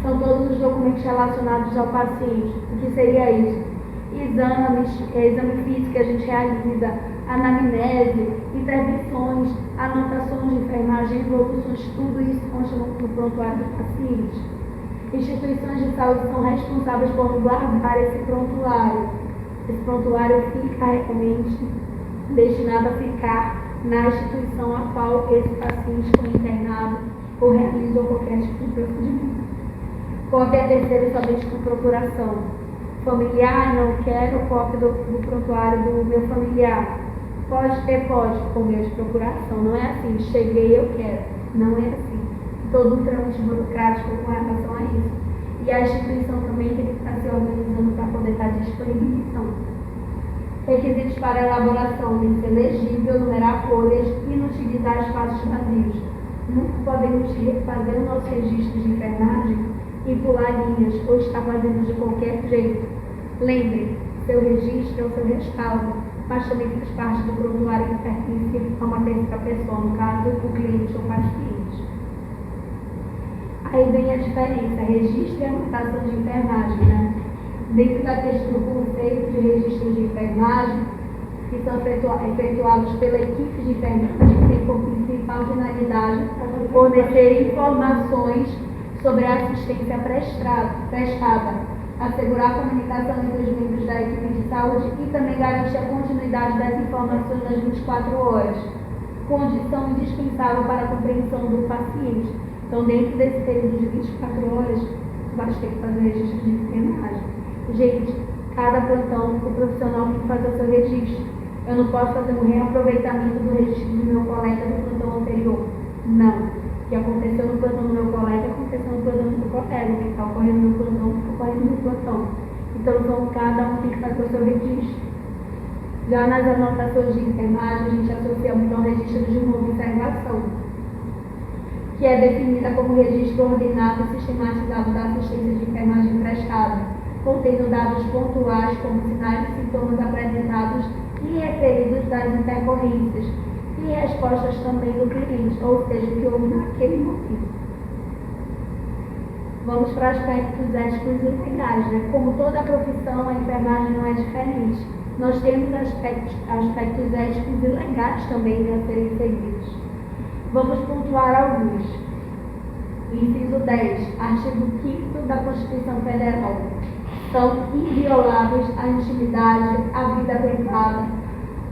Speaker 5: São todos os documentos relacionados ao paciente. O que seria isso? Exame físico que a gente realiza, anamnese, intervenções, anotações de enfermagem, evoluções, tudo isso consta no prontuário do paciente. Instituições de saúde são responsáveis por guardar esse prontuário. Esse prontuário fica realmente destinado a ficar na instituição a qual esse paciente foi internado ou realizou qualquer tipo de procedimento. Cópia terceira somente com procuração. Familiar, não quero cópia do prontuário do meu familiar. Pode ter, pode, por meio de procuração. Não é assim, cheguei, eu quero. Não é assim. Todo um trâmite burocrático com relação a isso. E a instituição também tem que estar se organizando para poder estar disponibilizando. Requisitos para elaboração: tem que ser legível, numerar folhas e não utilizar espaços vazios. Nunca podemos fazer o nosso registro de enfermagem e pular linhas ou estar fazendo de qualquer jeito. Lembre, seu registro é o seu respaldo, mas também faz parte do prontuário que pertence a uma terceira pessoa, no caso, o cliente ou paciente. Aí vem a diferença: registro e anotação de enfermagem, né? Dentro da questão do conceito de registro de enfermagem, que são efetuados pela equipe de enfermagem, que tem como principal finalidade fornecer informações sobre a assistência prestada, assegurar a comunicação entre os membros da equipe de saúde e também garantir a continuidade das informações nas 24 horas, condição indispensável para a compreensão do paciente. Então, dentro desse período de 24 horas, tu vai ter que fazer registro de enfermagem. Gente, cada plantão, o profissional tem que fazer o seu registro. Eu não posso fazer um reaproveitamento do registro do meu colega do plantão anterior. Não. O que aconteceu no plantão do meu colega, aconteceu no plantão do colega. O que está ocorrendo no plantão, está ocorrendo no plantão. Então, cada um tem que fazer o seu registro. Já nas anotações de enfermagem, a gente associa muito ao registro de uma observação, que é definida como registro ordenado e sistematizado da assistência de enfermagem prestada, contendo dados pontuais como sinais e sintomas apresentados e referidos das intercorrências, e respostas também do cliente, ou seja, o que houve naquele momento. Vamos para aspectos éticos e legais, né? Como toda profissão, a enfermagem não é diferente. Nós temos aspectos éticos e legais também a serem seguidos. Vamos pontuar alguns. Inciso 10, artigo 5º da Constituição Federal. São invioláveis a intimidade, a vida privada,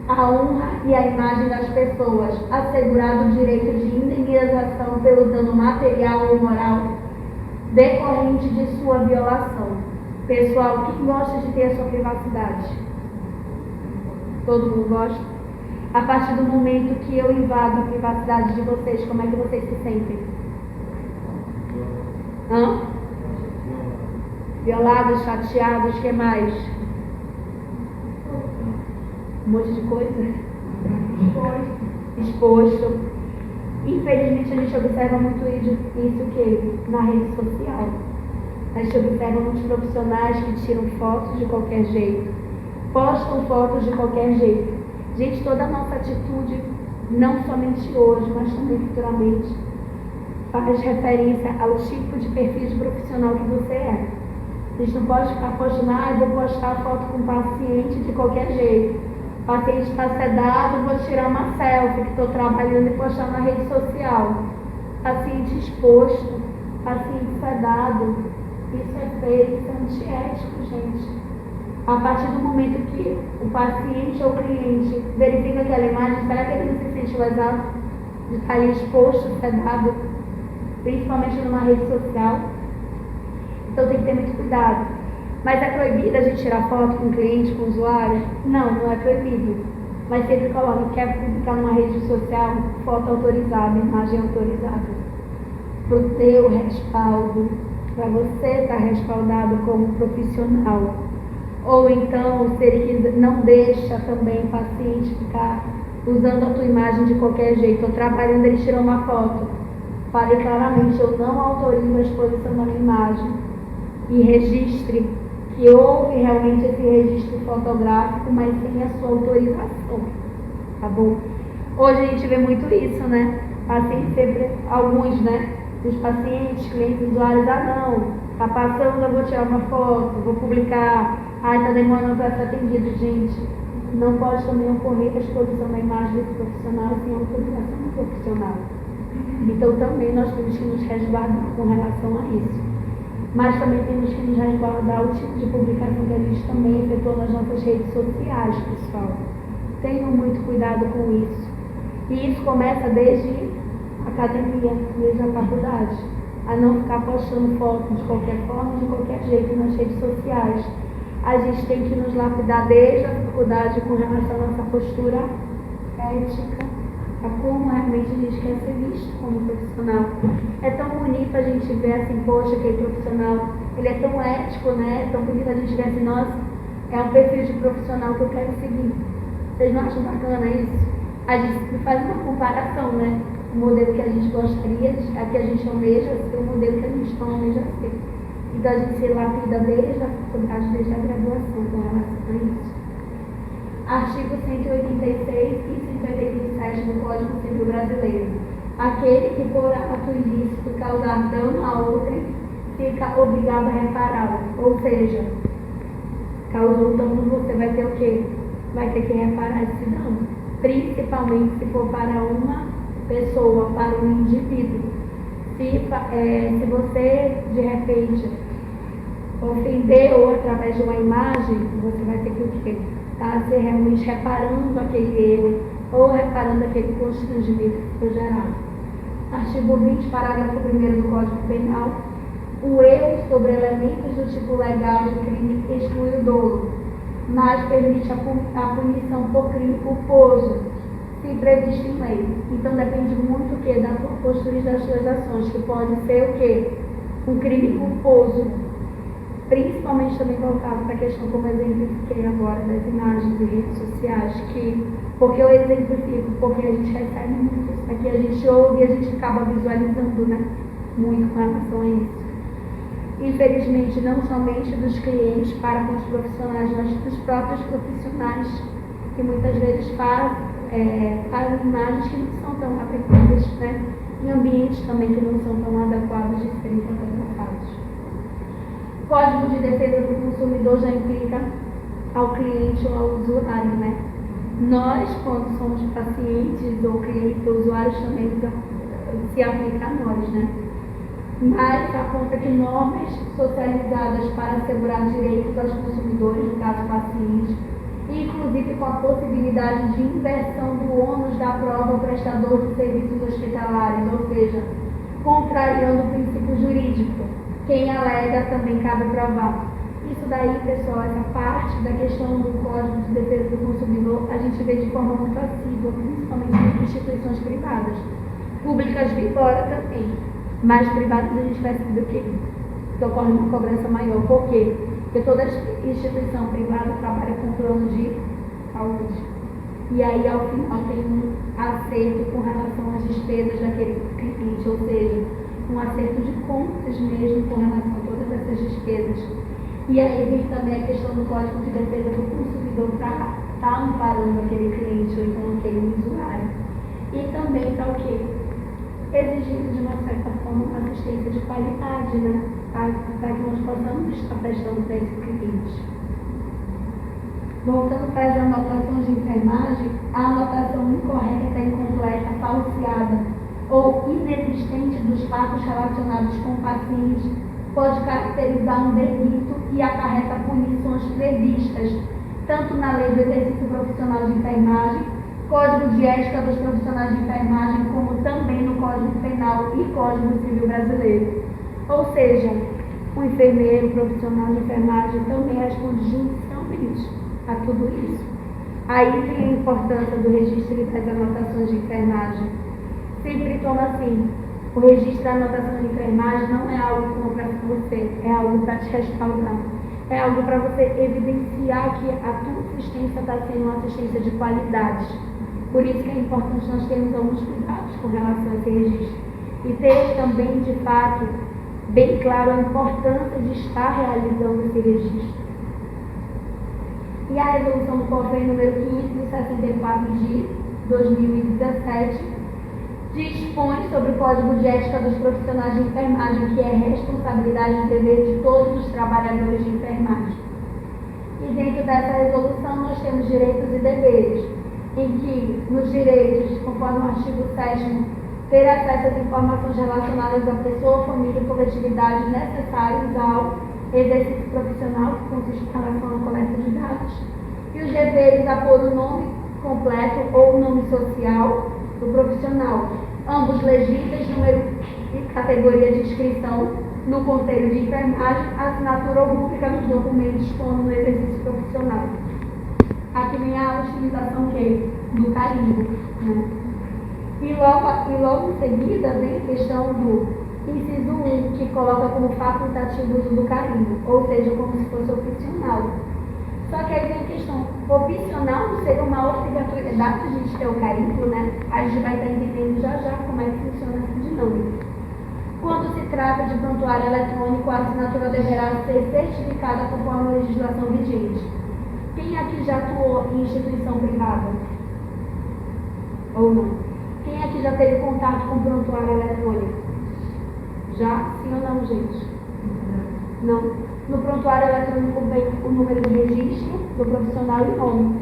Speaker 5: a honra e a imagem das pessoas, assegurado o direito de indenização pelo dano material ou moral decorrente de sua violação. Pessoal, quem gosta de ter a sua privacidade? Todo mundo gosta? A partir do momento que eu invado a privacidade de vocês, como é que vocês se sentem? Violados, chateados, o que mais? Um monte de coisa? Exposto. Infelizmente a gente observa muito isso que na rede social. A gente observa muitos profissionais que tiram fotos de qualquer jeito, postam fotos de qualquer jeito. Gente, toda a nossa atitude, não somente hoje, mas também futuramente,
Speaker 4: faz referência ao tipo de perfil de profissional que você é. A gente não pode ficar postando, vou postar foto com o paciente de qualquer jeito. O paciente está sedado, vou tirar uma selfie que estou trabalhando e postar na rede social. Paciente exposto, paciente sedado, isso é feio, isso é antiético, gente. A partir do momento que o paciente ou o cliente verifica aquela imagem, será que ele não se sente lesado de estar ali exposto, sedado, principalmente numa rede social? Então tem que ter muito cuidado. Mas é proibido a gente tirar foto com o cliente, com o usuário? Não, não é proibido. Mas sempre coloca, quer publicar numa rede social, foto autorizada, imagem autorizada. Para o teu respaldo, para você estar respaldado como profissional. Ou então, se ele não deixa também o paciente ficar usando a tua imagem de qualquer jeito, ou trabalhando, ele tirou uma foto. Fale claramente, eu não autorizo a exposição da minha imagem. E registre que houve realmente esse registro fotográfico, mas sem a sua autorização, tá bom? Hoje a gente vê muito isso, né? Pacientes sempre, alguns, né? Dos pacientes, clientes, usuários, não, tá passando, eu vou tirar uma foto, vou publicar, tá demorando para ser atendido, gente. Não pode também ocorrer a exposição da imagem desse profissional sem autorização do profissional. Então também nós temos que nos resguardar com relação a isso. Mas também temos que nos resguardar o tipo de publicação que a gente também efetua nas nossas redes sociais, pessoal. Tenham muito cuidado com isso. E isso começa desde a academia, desde a faculdade. A não ficar postando foto de qualquer forma, de qualquer jeito nas redes sociais. A gente tem que nos lapidar desde a faculdade com relação à nossa postura ética, a como realmente a gente quer ser visto como profissional. É tão bonito a gente ver assim, poxa, aquele profissional, ele é tão ético, né? É tão bonito a gente ver assim, nossa, é um perfil de profissional que eu quero seguir. Vocês não acham bacana isso? A gente faz uma comparação, né? O modelo que a gente gostaria, a que a gente almeja ser, o modelo que a gente não almeja ser. Então a gente se lapida desde a faculdade, desde a graduação com relação a isso. Artigo 186 e 187 do Código Civil Brasileiro. Aquele que por ato ilícito causar dano a outrem fica obrigado a repará-lo. Ou seja, causou dano, você vai ter o quê? Vai ter que reparar esse dano. Principalmente se for para uma pessoa, para um indivíduo. Se você, de repente, ofender ou através de uma imagem, você vai ter que o quê? Ser realmente reparando aquele erro ou reparando aquele constrangimento que foi gerado. Artigo 20, parágrafo 1º do Código Penal. O erro sobre elementos do tipo legal de crime exclui o dolo, mas permite a punição por crime culposo, se previsto em lei. Então depende muito o quê? Da tua postura e das suas ações, que pode ser o quê? Um crime culposo. Principalmente também voltado para a questão, como eu exemplifiquei agora, das imagens e redes sociais, porque eu exemplifico, porque a gente recebe muito isso aqui, a gente ouve e a gente acaba visualizando, né, muito com relação a isso. Infelizmente, não somente dos clientes para com os profissionais, mas dos próprios profissionais, que muitas vezes fazem imagens que não são tão adequadas, né, em ambientes também que não são tão adequados de serem fotografados. O Código de Defesa do Consumidor já implica ao cliente ou ao usuário, né? Nós, quando somos pacientes ou clientes ou usuários, também se aplica a nós, né? Mas aponta que normas socializadas para assegurar direitos aos consumidores, no caso pacientes, inclusive com a possibilidade de inversão do ônus da prova ao prestador de serviços hospitalares, ou seja, contrariando o princípio jurídico. Quem alega também cabe provar. Isso daí, pessoal, essa parte da questão do Código de Defesa do Consumidor, a gente vê de forma muito assídua, principalmente em instituições privadas. Públicas vitória também, mas privadas a gente percebe o quê? Que ocorre uma cobrança maior. Por quê? Porque toda instituição privada trabalha com plano de saúde. E aí, ao final, tem um acerto com relação às despesas daquele cliente, ou seja, um acerto de contas mesmo com relação a todas essas despesas. E aí vem também a questão do Código de Defesa do Consumidor para estar amparando aquele cliente ou então aquele usuário. E também para o quê? exigindo de uma certa forma uma assistência de qualidade, né? Para que nós possamos estar prestando para esse cliente. Voltando para as anotações de enfermagem, a anotação incorreta, incompleta, falseada ou inexistente dos fatos relacionados com o paciente pode caracterizar um delito e acarreta punições previstas tanto na Lei do Exercício Profissional de Enfermagem, Código de Ética dos Profissionais de Enfermagem, como também no Código Penal e Código Civil Brasileiro. Ou seja, o enfermeiro profissional de enfermagem também responde judicialmente a tudo isso. Aí vem a importância do registro das anotações de enfermagem. Sempre toma assim, o registro da anotação de enfermagem não é algo contra você, é algo para te respaldar. É algo para você evidenciar que a tua assistência está sendo uma assistência de qualidade. Por isso que é importante nós termos alguns cuidados com relação a esse registro. E ter também, de fato, bem claro a importância de estar realizando esse registro. E a resolução do CONFEN número 564 de 2017 dispõe sobre o Código de Ética dos Profissionais de Enfermagem, que é responsabilidade e dever de todos os trabalhadores de enfermagem. E dentro dessa resolução nós temos direitos e deveres, em que nos direitos, conforme o artigo 7º, ter acesso às informações relacionadas à pessoa, família e coletividade necessários ao exercício profissional, que consiste em relação à coleta de dados, e os deveres a pôr o nome completo ou o nome social do profissional, ambos legíveis, número e categoria de inscrição no Conselho de Enfermagem, assinatura ou rúbrica nos documentos como no exercício profissional. Aqui vem a utilização do carimbo, né? E logo em seguida vem a questão do inciso 1, que coloca como facultativo o uso do carimbo, ou seja, como se fosse opcional. Só que aí vem a questão, opcional não seria uma obrigatoriedade de a gente ter o carimbo, né? A gente vai estar entendendo já como é que funciona essa dinâmica. Quando se trata de prontuário eletrônico, a assinatura deverá ser certificada conforme a legislação vigente. Quem aqui já atuou em instituição privada? Ou não? Quem aqui já teve contato com prontuário eletrônico? Já? Sim ou não, gente? Não. No prontuário eletrônico vem o número do registro do profissional e nome.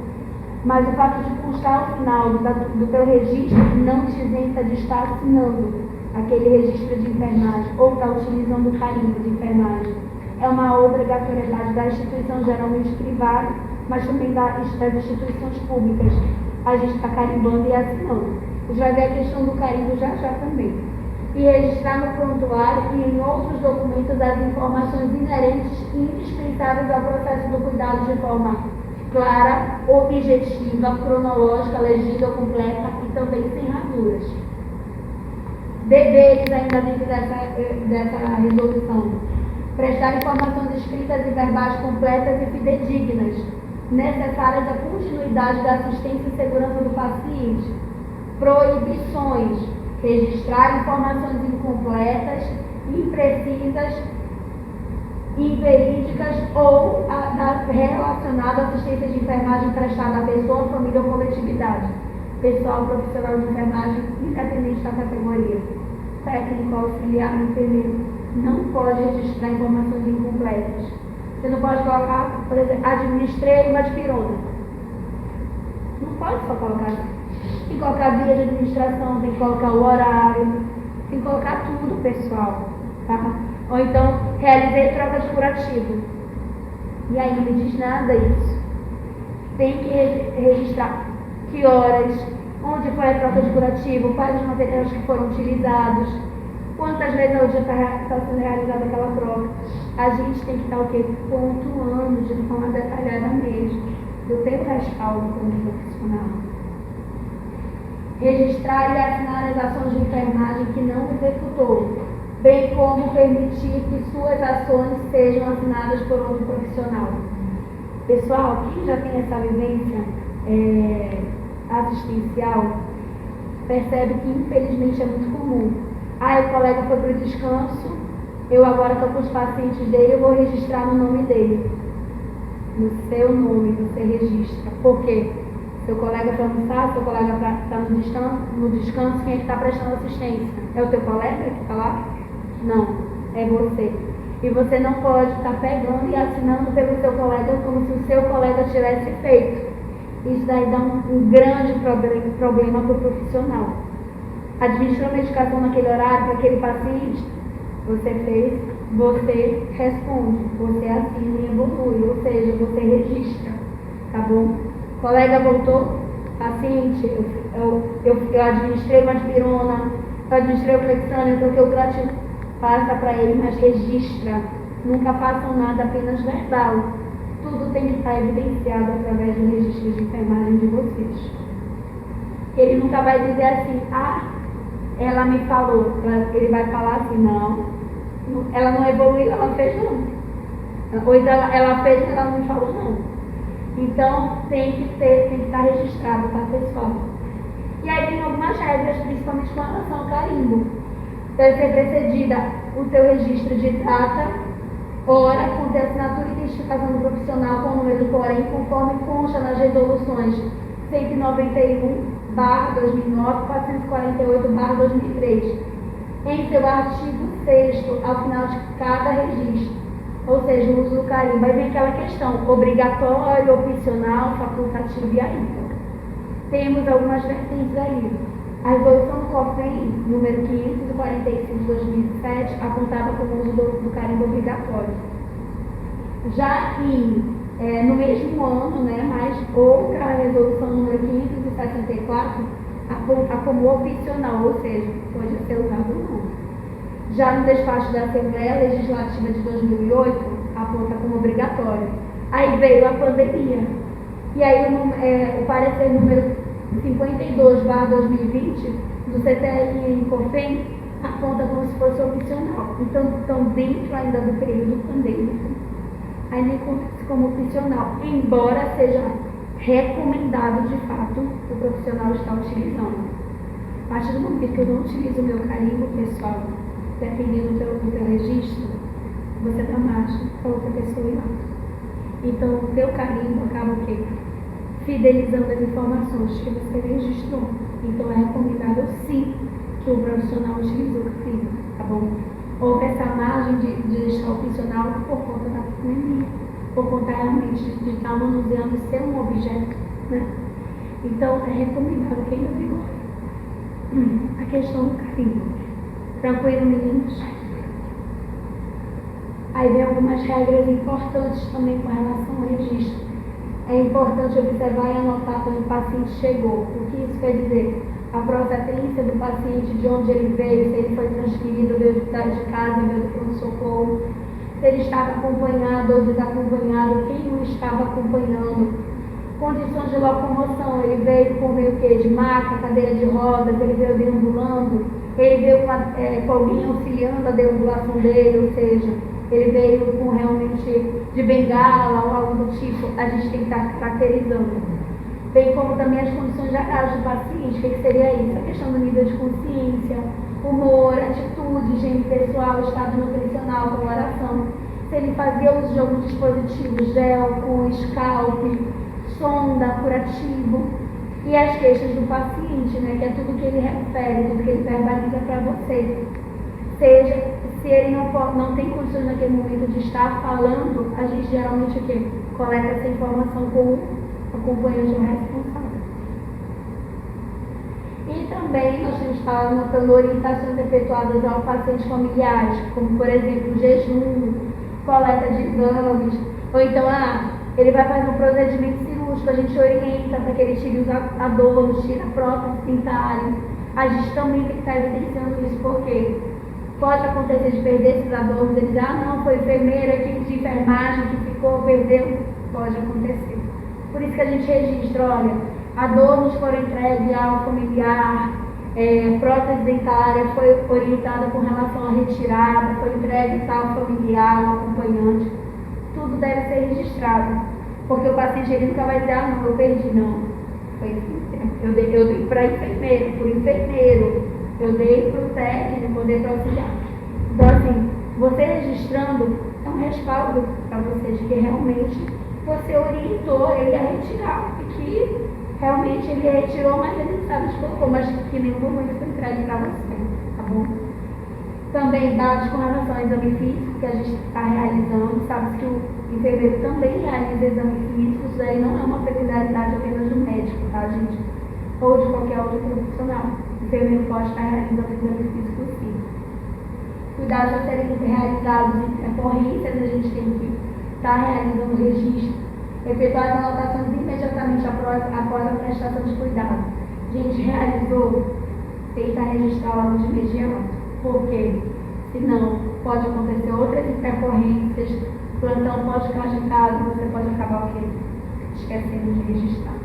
Speaker 4: Mas o fato de constar o final do teu registro não te isenta de estar assinando aquele registro de enfermagem ou estar utilizando o carimbo de enfermagem. É uma obrigatoriedade da instituição, geralmente privada, mas também das instituições públicas. A gente está carimbando e assinando. A gente vai ver a questão do carimbo já também. E registrar no prontuário e em outros documentos as informações inerentes e indispensáveis ao processo do cuidado de forma clara, objetiva, cronológica, legível, completa e também sem rasuras. Deveres ainda dentro dessa resolução. Prestar informações escritas e verbais completas e fidedignas, necessárias à continuidade da assistência e segurança do paciente. Proibições. Registrar informações incompletas, imprecisas, inverídicas ou relacionadas à assistência de enfermagem prestada à pessoa, família ou coletividade. Pessoal profissional de enfermagem, independente da categoria. Técnico, auxiliar, enfermeiro, não pode registrar informações incompletas. Você não pode colocar, por exemplo, administrei uma aspirona. Não pode só colocar. Tem que colocar a via de administração, tem que colocar o horário, tem que colocar tudo, pessoal. Tá? Ou então, realizei troca de curativo. E aí não me diz nada isso. Tem que registrar que horas, onde foi a troca de curativo, quais os materiais que foram utilizados, quantas vezes ao dia está sendo realizada aquela troca. A gente tem que estar o quê? Pontuando de forma detalhada mesmo. Eu tenho respaldo como profissional. Registrar e assinar as ações de enfermagem que não executou, bem como permitir que suas ações sejam assinadas por outro profissional. Pessoal, quem já tem essa vivência assistencial, percebe que infelizmente é muito comum. O colega foi para o descanso, eu agora estou com os pacientes dele, eu vou registrar no nome dele. No seu nome, você registra. Por quê?
Speaker 5: Seu colega para almoçar, seu colega para estar no descanso, quem é que está prestando assistência? É o teu colega que está lá? Não, é você. E você não pode estar pegando e assinando pelo seu colega como se o seu colega tivesse feito. Isso daí dá um grande problema para o profissional. Administrou a medicação naquele horário para aquele paciente, você fez, você responde, você assina e evolui, ou seja, você registra, tá bom? Colega voltou, paciente, eu administrei uma dipirona, eu administrei o Clexane, eu troquei o Clexane, passa para ele, mas registra, nunca façam nada apenas verbal. Tudo tem que estar evidenciado através do registro de enfermagem de vocês. Ele nunca vai dizer assim, ela me falou, ele vai falar assim, não, ela não evoluiu, ela fez não. Ou então ela fez, mas ela não me falou não. Então tem que estar registrado, tá, pessoal? E aí tem algumas regras, principalmente com relação ao carimbo. Deve ser precedida o teu registro de data, hora, com teu assinatura e identificação do profissional com o número do porém, conforme consta nas resoluções 191/2009, 448/2003, em seu artigo 6º, ao final de cada registro, ou seja, o uso do carimbo. Aí vem aquela questão, obrigatório, opcional, facultativo e aí. Temos algumas vertentes ali. A resolução do COFEM, número 545 de 2007, apontava como o uso do carimbo obrigatório. Já que no mesmo ano, né, mas outra resolução número 564 aponta como opcional, ou seja, pode ser usado ou não. Já no despacho da Assembleia Legislativa de 2008, aponta como obrigatório. Aí veio a pandemia. E aí o parecer número 52/2020 do CTL e COFEM aponta como se fosse opcional. Então, dentro ainda do período pandêmico, ainda encontra-se como opcional, embora seja recomendado de fato o profissional estar utilizando. A partir do momento que eu não utilizo o meu carimbo, pessoal, dependendo do teu registro, você dá marcha para outra pessoa ir lá. Então, o teu carimbo acaba o quê? Fidelizando as informações que você registrou. Então, é recomendável sim que o profissional utilize o carimbo, tá bom? Houve essa margem de estar opcional por conta da pandemia, por conta realmente de estar manuseando e ser um objeto, né? Então, é recomendável que ainda vigore a questão do carimbo. Tranquilo, meninos? Aí vem algumas regras importantes também com relação ao registro. É importante observar e anotar quando o paciente chegou. O que isso quer dizer? A procedência do paciente, de onde ele veio, se ele foi transferido, veio de casa, veio do pronto-socorro, se ele estava acompanhado ou desacompanhado, quem o estava acompanhando, condições de locomoção, ele veio por meio de maca, cadeira de rodas, ele veio deambulando, ele veio com alguém auxiliando a deambulação dele, ou seja, ele veio com realmente de bengala ou algo do tipo, a gente tem que estar caracterizando. Bem como também as condições gerais do paciente, o que seria isso? A questão do nível de consciência, humor, atitude, higiene pessoal, estado nutricional, coloração. Se ele fazia uso de algum dispositivo, gel, com scalp, sonda, curativo. E as queixas do paciente, né, que é tudo que ele refere, tudo que ele verbaliza para você. Seja, se ele não tem condições naquele momento de estar falando, a gente geralmente o quê? Coleta essa informação com o acompanhante responsável. E também nós temos que estar anotando orientações efetuadas aos pacientes familiares, como por exemplo jejum, coleta de exames, ou então ele vai fazer um procedimento cirúrgico, a gente orienta para que ele tire os adornos, tire a prótese dentária. A gente também tem que estar evidenciando isso, porque pode acontecer de perder esses adornos, ele diz, não, foi enfermeira, equipe de enfermagem que ficou, perdeu, pode acontecer. Por isso que a gente registra, olha, adornos foram entregues ao familiar, prótese dentária foi orientada com relação à retirada, foi entregue ao familiar, ao acompanhante. Tudo deve ser registrado, porque o paciente ele nunca vai dizer, não, eu perdi, não. Foi assim, eu dei para enfermeiro, por enfermeiro, eu dei para o técnico, eu dei para auxiliar. Então, assim, você registrando é um respaldo para você de que realmente você orientou ele a retirar e que
Speaker 4: Realmente ele retirou, mas ele não sabe colocou, mas que nenhum momento foi entregue para você, tá bom? Também dados com relação ao exame físico que a gente está realizando, sabe que o enfermeiro também realiza exame físico, isso aí não é uma peculiaridade apenas do médico, tá, gente? Ou de qualquer outro profissional. O enfermeiro pode estar realizando exame físico sim. Cuidados a serem realizados em ocorrências, a gente tem que estar realizando o registro, efetuar as anotações imediatamente após a prestação de cuidado. A gente realizou, tenta registrar logo de imediato. Porque, senão, pode acontecer outras intercorrências, o plantão pode ficar agitado, você pode acabar o quê? Esquecendo de registrar.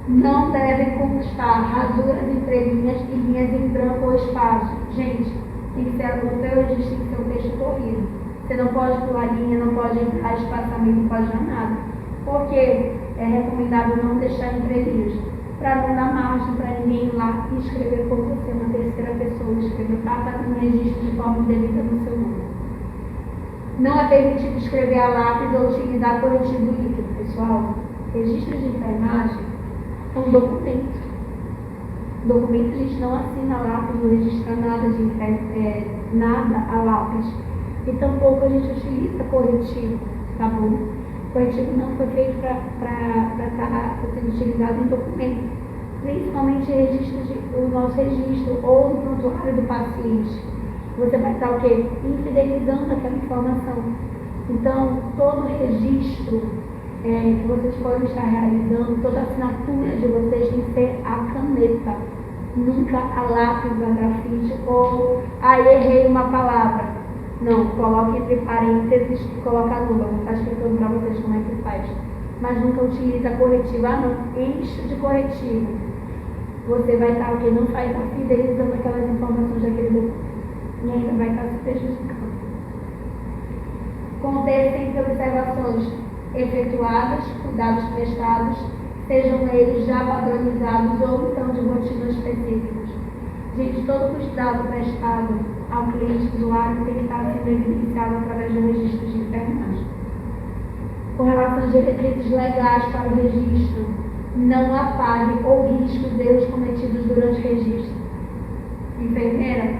Speaker 4: Não devem constar rasuras entre linhas e linhas em branco ou espaço. Gente, tem que ser o seu registro, tem que ser um texto corrido. Você não pode pular linha, não pode entrar espaçamento, não pode nada. Porque é recomendável não deixar entre linhas, para não dar margem para ninguém ir lá e escrever por você, uma terceira pessoa, escrever para fazer um registro de forma indevida no seu nome. Não é permitido escrever a lápis ou utilizar corretivo líquido, pessoal. Registro de enfermagem é um documento. Documento a gente não assina a lápis, não registra nada a lápis. E tampouco a gente utiliza corretivo, tá bom? Corretivo não foi feito para estar sendo utilizado em documento, principalmente o nosso registro ou no prontuário do paciente. Você vai estar o quê? Infidelizando aquela informação. Então, todo registro que vocês podem estar realizando, toda assinatura de vocês tem que ser a caneta, nunca a lápis, a grafite ou errei uma palavra. Não, coloque entre parênteses e coloca a nula. Vou estar explicando para vocês como é que faz. Mas nunca utiliza corretivo. Não, enche de corretivo. Você vai estar o quê? Não vai estar fidelizando aquelas informações daquele documento. E ainda vai estar se prejudicando. Conter sempre observações efetuadas, cuidados prestados, sejam eles já padronizados ou então de rotinas específicas. Gente, todo cuidado prestado ao cliente usuário tem que estar sendo evidenciado através do registro de enfermagem. Com relação às diretrizes legais para o registro, não apague ou risque os erros cometidos durante o registro. Enfermeira,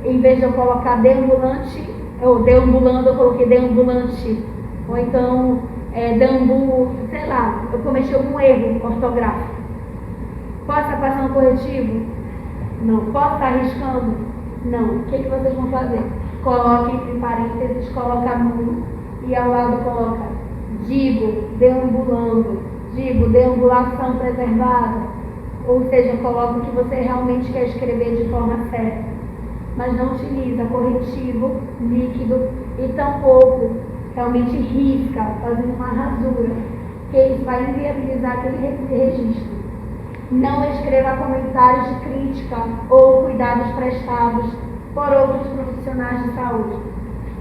Speaker 4: em vez de eu colocar deambulante, ou deambulando, eu coloquei deambulante, ou então deambu, sei lá, eu cometi algum erro ortográfico. Posso estar passando corretivo? Não. Posso estar arriscando? Não. O que vocês vão fazer? Coloque entre parênteses, coloca nulo e ao lado coloca digo, deambulando, digo, deambulação preservada. Ou seja, coloca o que você realmente quer escrever de forma certa. Mas não utiliza corretivo, líquido e tampouco realmente risca, fazendo uma rasura, que isso vai inviabilizar aquele registro. Não escreva comentários de crítica ou cuidados prestados por outros profissionais de saúde.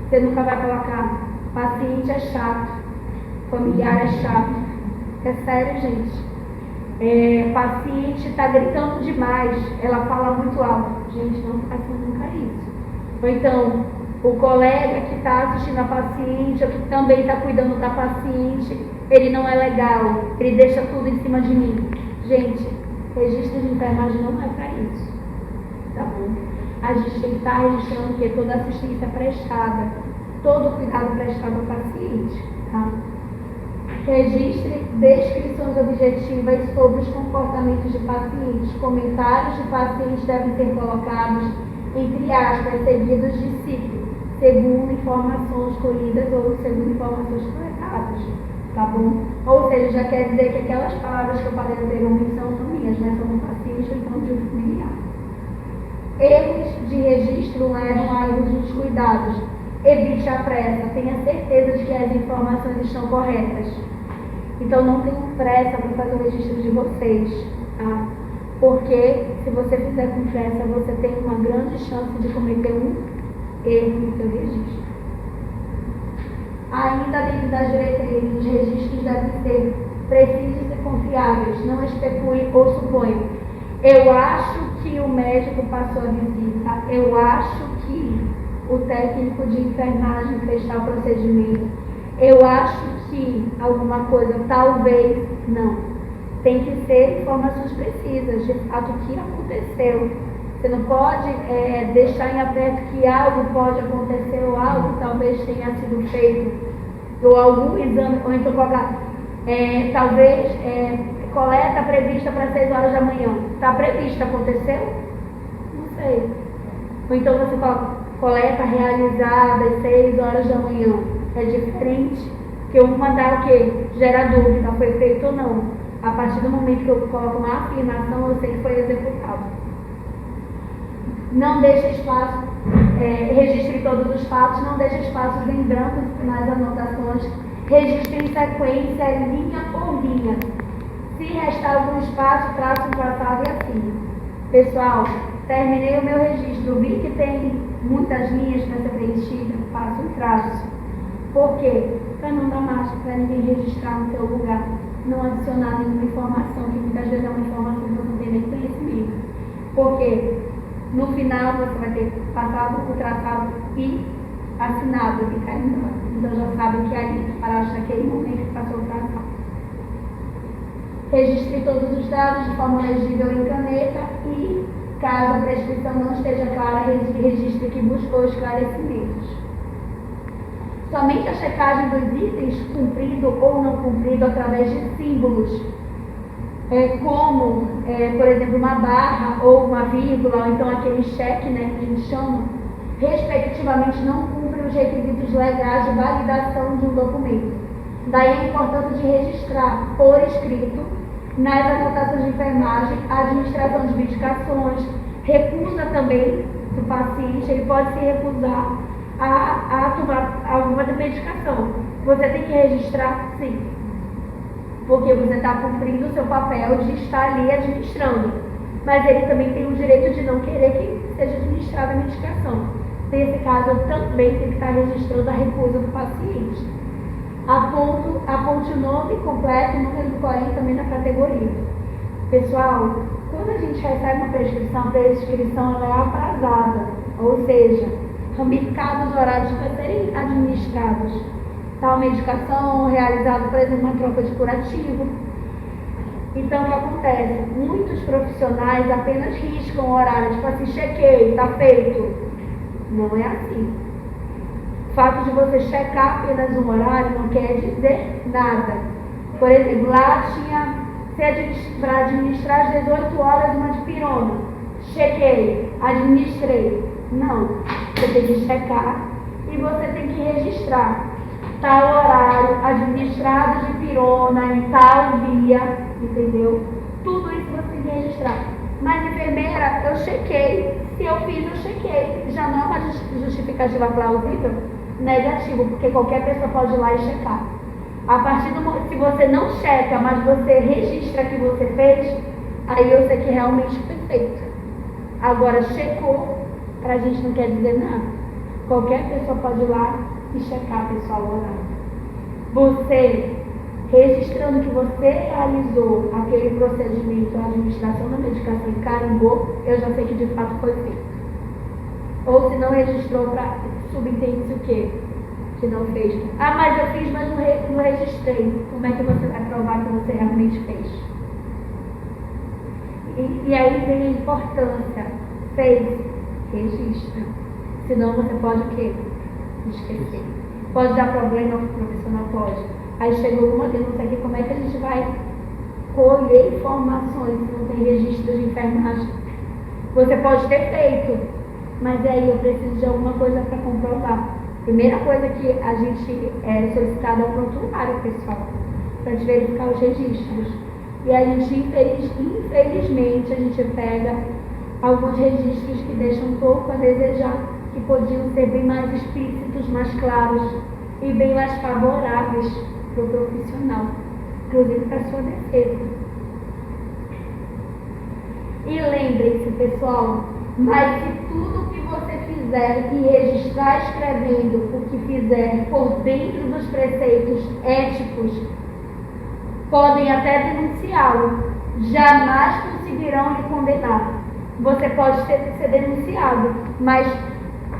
Speaker 4: Você nunca vai colocar paciente é chato, familiar é chato. É sério, gente. Paciente está gritando demais, ela fala muito alto. Gente, não faça nunca isso. Ou então, o colega que está assistindo a paciente, ou que também está cuidando da paciente, ele não é legal, ele deixa tudo em cima de mim. Gente, registro de enfermagem não é para isso, tá bom? A gente tem que estar registrando que toda assistência prestada, todo cuidado prestado ao paciente, tá? Registre descrições objetivas sobre os comportamentos de pacientes. Comentários de pacientes devem ser colocados entre aspas, seguidos de ciclo, segundo informações colhidas ou segundo informações coletadas, tá bom? Ou seja, já quer dizer que aquelas palavras que eu falei anteriormente são minhas, né? São do paciente ou então de um familiar. Erros de registro levam a erros dos cuidados. Evite a pressa, tenha certeza de que as informações estão corretas. Então não tenham pressa para fazer o registro de vocês, tá? Porque se você fizer com pressa, você tem uma grande chance de cometer um erro no seu registro. Ainda dentro das diretrizes, os registros devem ser precisos e confiáveis, não especule ou suponha. Eu acho que o médico passou a visita, eu acho que o técnico de enfermagem fez tal procedimento, eu acho que alguma coisa, talvez, não. tem que ser informações precisas, de fato, o que aconteceu. Você não pode deixar em aberto que algo pode acontecer ou algo talvez tenha sido feito, ou algum exame, ou então colocar, talvez, coleta prevista para 6 horas da manhã. Está prevista, aconteceu? Não sei. Ou então você coloca coleta realizada às 6 horas da manhã. É diferente, porque eu vou mandar o quê? Gera dúvida, foi feito ou não. A partir do momento que eu coloco uma afirmação, eu sei que foi executado. Não deixe espaço, registre todos os fatos, não deixe espaços em branco nas anotações, registre em sequência, linha por linha. Se restar algum espaço, traço um traçado e assim. Pessoal, terminei o meu registro, vi que tem muitas linhas para ser preenchidas, faço um traço. Por quê? Para não dar marcha, para ninguém registrar no seu lugar, não adicionar nenhuma informação, que muitas vezes é uma informação que você não tem nem conhecimento. Porque no final você vai ter passado o traçado e assinado e carimbado. Então já sabe que ali paraste naquele momento que passou o traçado. Registre todos os dados de forma legível em caneta e, caso a prescrição não esteja clara, registre que buscou esclarecimentos. Somente a checagem dos itens cumprido ou não cumprido através de símbolos, como, por exemplo, uma barra ou uma vírgula, ou então aquele cheque, né, que a gente chama, respectivamente não cumpre os requisitos legais de validação de um documento. Daí a importância de registrar por escrito nas anotações de enfermagem a administração de medicações, recusa também do paciente, ele pode se recusar a tomar alguma medicação. Você tem que registrar, sim, porque você está cumprindo o seu papel de estar ali administrando, mas ele também tem o direito de não querer que seja administrada a medicação. Nesse caso, eu também tenho que estar registrando a recusa do paciente. Aponte o nome completo e o número do Corém também na categoria. Pessoal, quando a gente recebe uma prescrição, a prescrição ela é atrasada, ou seja, ramificados os horários para serem administrados. Tal medicação realizada, por exemplo, uma troca de curativo. Então, o que acontece? Muitos profissionais apenas riscam o horário, tipo assim, chequei, está feito. Não é assim. O fato de você checar apenas um horário não quer dizer nada. Por exemplo, lá tinha para administrar às 18 horas uma dipirona. Chequei, administrei. Não, você tem que checar e você tem que registrar. Tal horário, administrado de pirona em tal via, entendeu? Tudo isso você tem que registrar. Mas, enfermeira, eu chequei. Se eu fiz, eu chequei. Já não é uma justificativa plausível? Negativo, porque qualquer pessoa pode ir lá e checar. A partir do momento que você não checa, mas você registra que você fez, aí eu sei que realmente foi feito. Agora, checou, pra gente não quer dizer nada. Qualquer pessoa pode ir lá e checar, pessoal, o horário. Você, registrando que você realizou aquele procedimento, a administração da medicação e carimbou, eu já sei que de fato foi feito. Ou se não registrou, subentende-se o quê? Que não fez. Ah, mas eu fiz, mas não registrei. Como é que você vai provar que você realmente fez? E aí vem a importância. Fez, registra. Senão você pode o quê? Esquecer. Pode dar problema para o profissional, pode. Aí chegou alguma denúncia aqui, como é que a gente vai colher informações se não tem registro de enfermagem? Você pode ter feito, mas aí eu preciso de alguma coisa para comprovar. Primeira coisa que a gente é solicitado é o prontuário, pessoal, para a gente verificar os registros. E a gente, infelizmente, a gente pega alguns registros que deixam um pouco a desejar, que podiam ser bem mais explícitos, mais claros e bem mais favoráveis para o profissional, inclusive para a sua defesa. E lembrem-se, pessoal, mas se tudo que você fizer e registrar escrevendo o que fizer por dentro dos preceitos éticos, podem até denunciá-lo, jamais conseguirão lhe condenar. Você pode ser denunciado, mas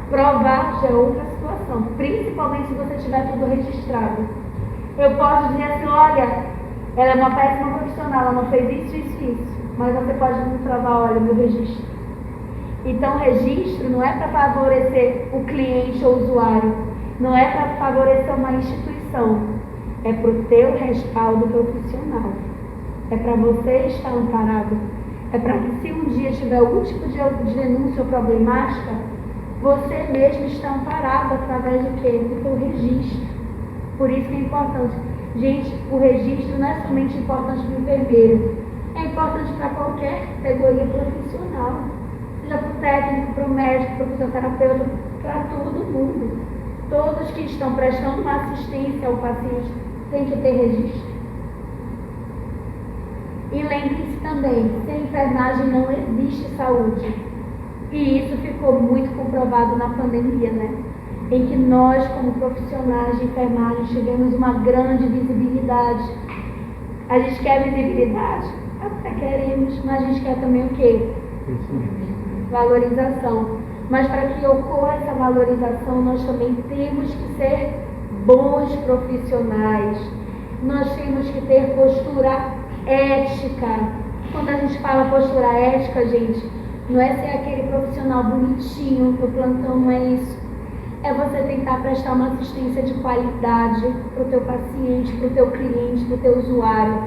Speaker 4: provar já é outra situação, principalmente se você tiver tudo registrado. Eu posso dizer assim, olha, ela é uma péssima profissional,
Speaker 5: ela não fez isso, mas você pode me provar, olha, meu registro. Então, o registro não é para favorecer o cliente ou o usuário, não é para favorecer uma instituição, é para o teu respaldo profissional, é para você estar amparado, é para que se um dia tiver algum tipo de denúncia ou problemática, você mesmo está amparado através do quê? Do teu registro. Por isso que é importante. Gente, o registro não é somente importante para o enfermeiro, é importante para qualquer categoria profissional, seja para o técnico, para o médico, para o fisioterapeuta, para todo mundo. Todos que estão prestando uma assistência ao paciente têm que ter registro. E lembre-se também, sem enfermagem não existe saúde. E isso ficou muito comprovado na pandemia, né? Em que nós, como profissionais de enfermagem, tivemos uma grande visibilidade. A gente quer visibilidade? Até queremos, mas a gente quer também o quê? Valorização. Mas para que ocorra essa valorização, nós também temos que ser bons profissionais. Nós temos que ter postura ética. Quando a gente fala postura ética, gente, não é ser aquele profissional bonitinho do plantão, não é isso. É você tentar prestar uma assistência de qualidade para o teu paciente, para o teu cliente, para o teu usuário.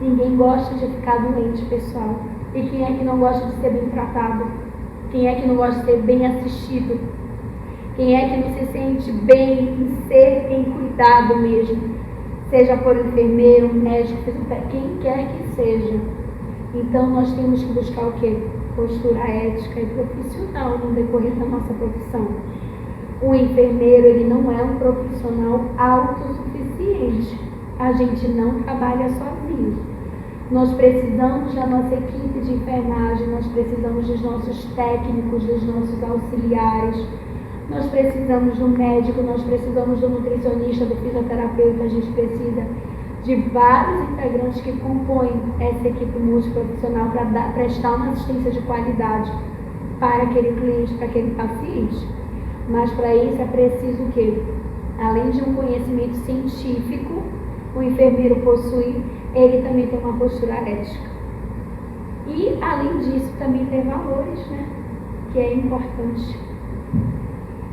Speaker 5: Ninguém gosta de ficar doente, pessoal. E quem é que não gosta de ser bem tratado? Quem é que não gosta de ser bem assistido? Quem é que não se sente bem em ser bem cuidado mesmo? Seja por enfermeiro, médico, quem quer que seja. Então nós temos que buscar o quê? Postura ética e profissional no decorrer da nossa profissão. O enfermeiro, ele não é um profissional autossuficiente. A gente não trabalha sozinho. Nós precisamos da nossa equipe de enfermagem, nós precisamos dos nossos técnicos, dos nossos auxiliares, nós precisamos do médico, nós precisamos do nutricionista, do fisioterapeuta, a gente precisa de vários integrantes que compõem essa equipe multiprofissional para prestar uma assistência de qualidade para aquele cliente, para aquele paciente. Mas para isso é preciso o quê? Além de um conhecimento científico, o enfermeiro possui, ele também tem uma postura ética. E, além disso, também tem valores, né? Que é importante.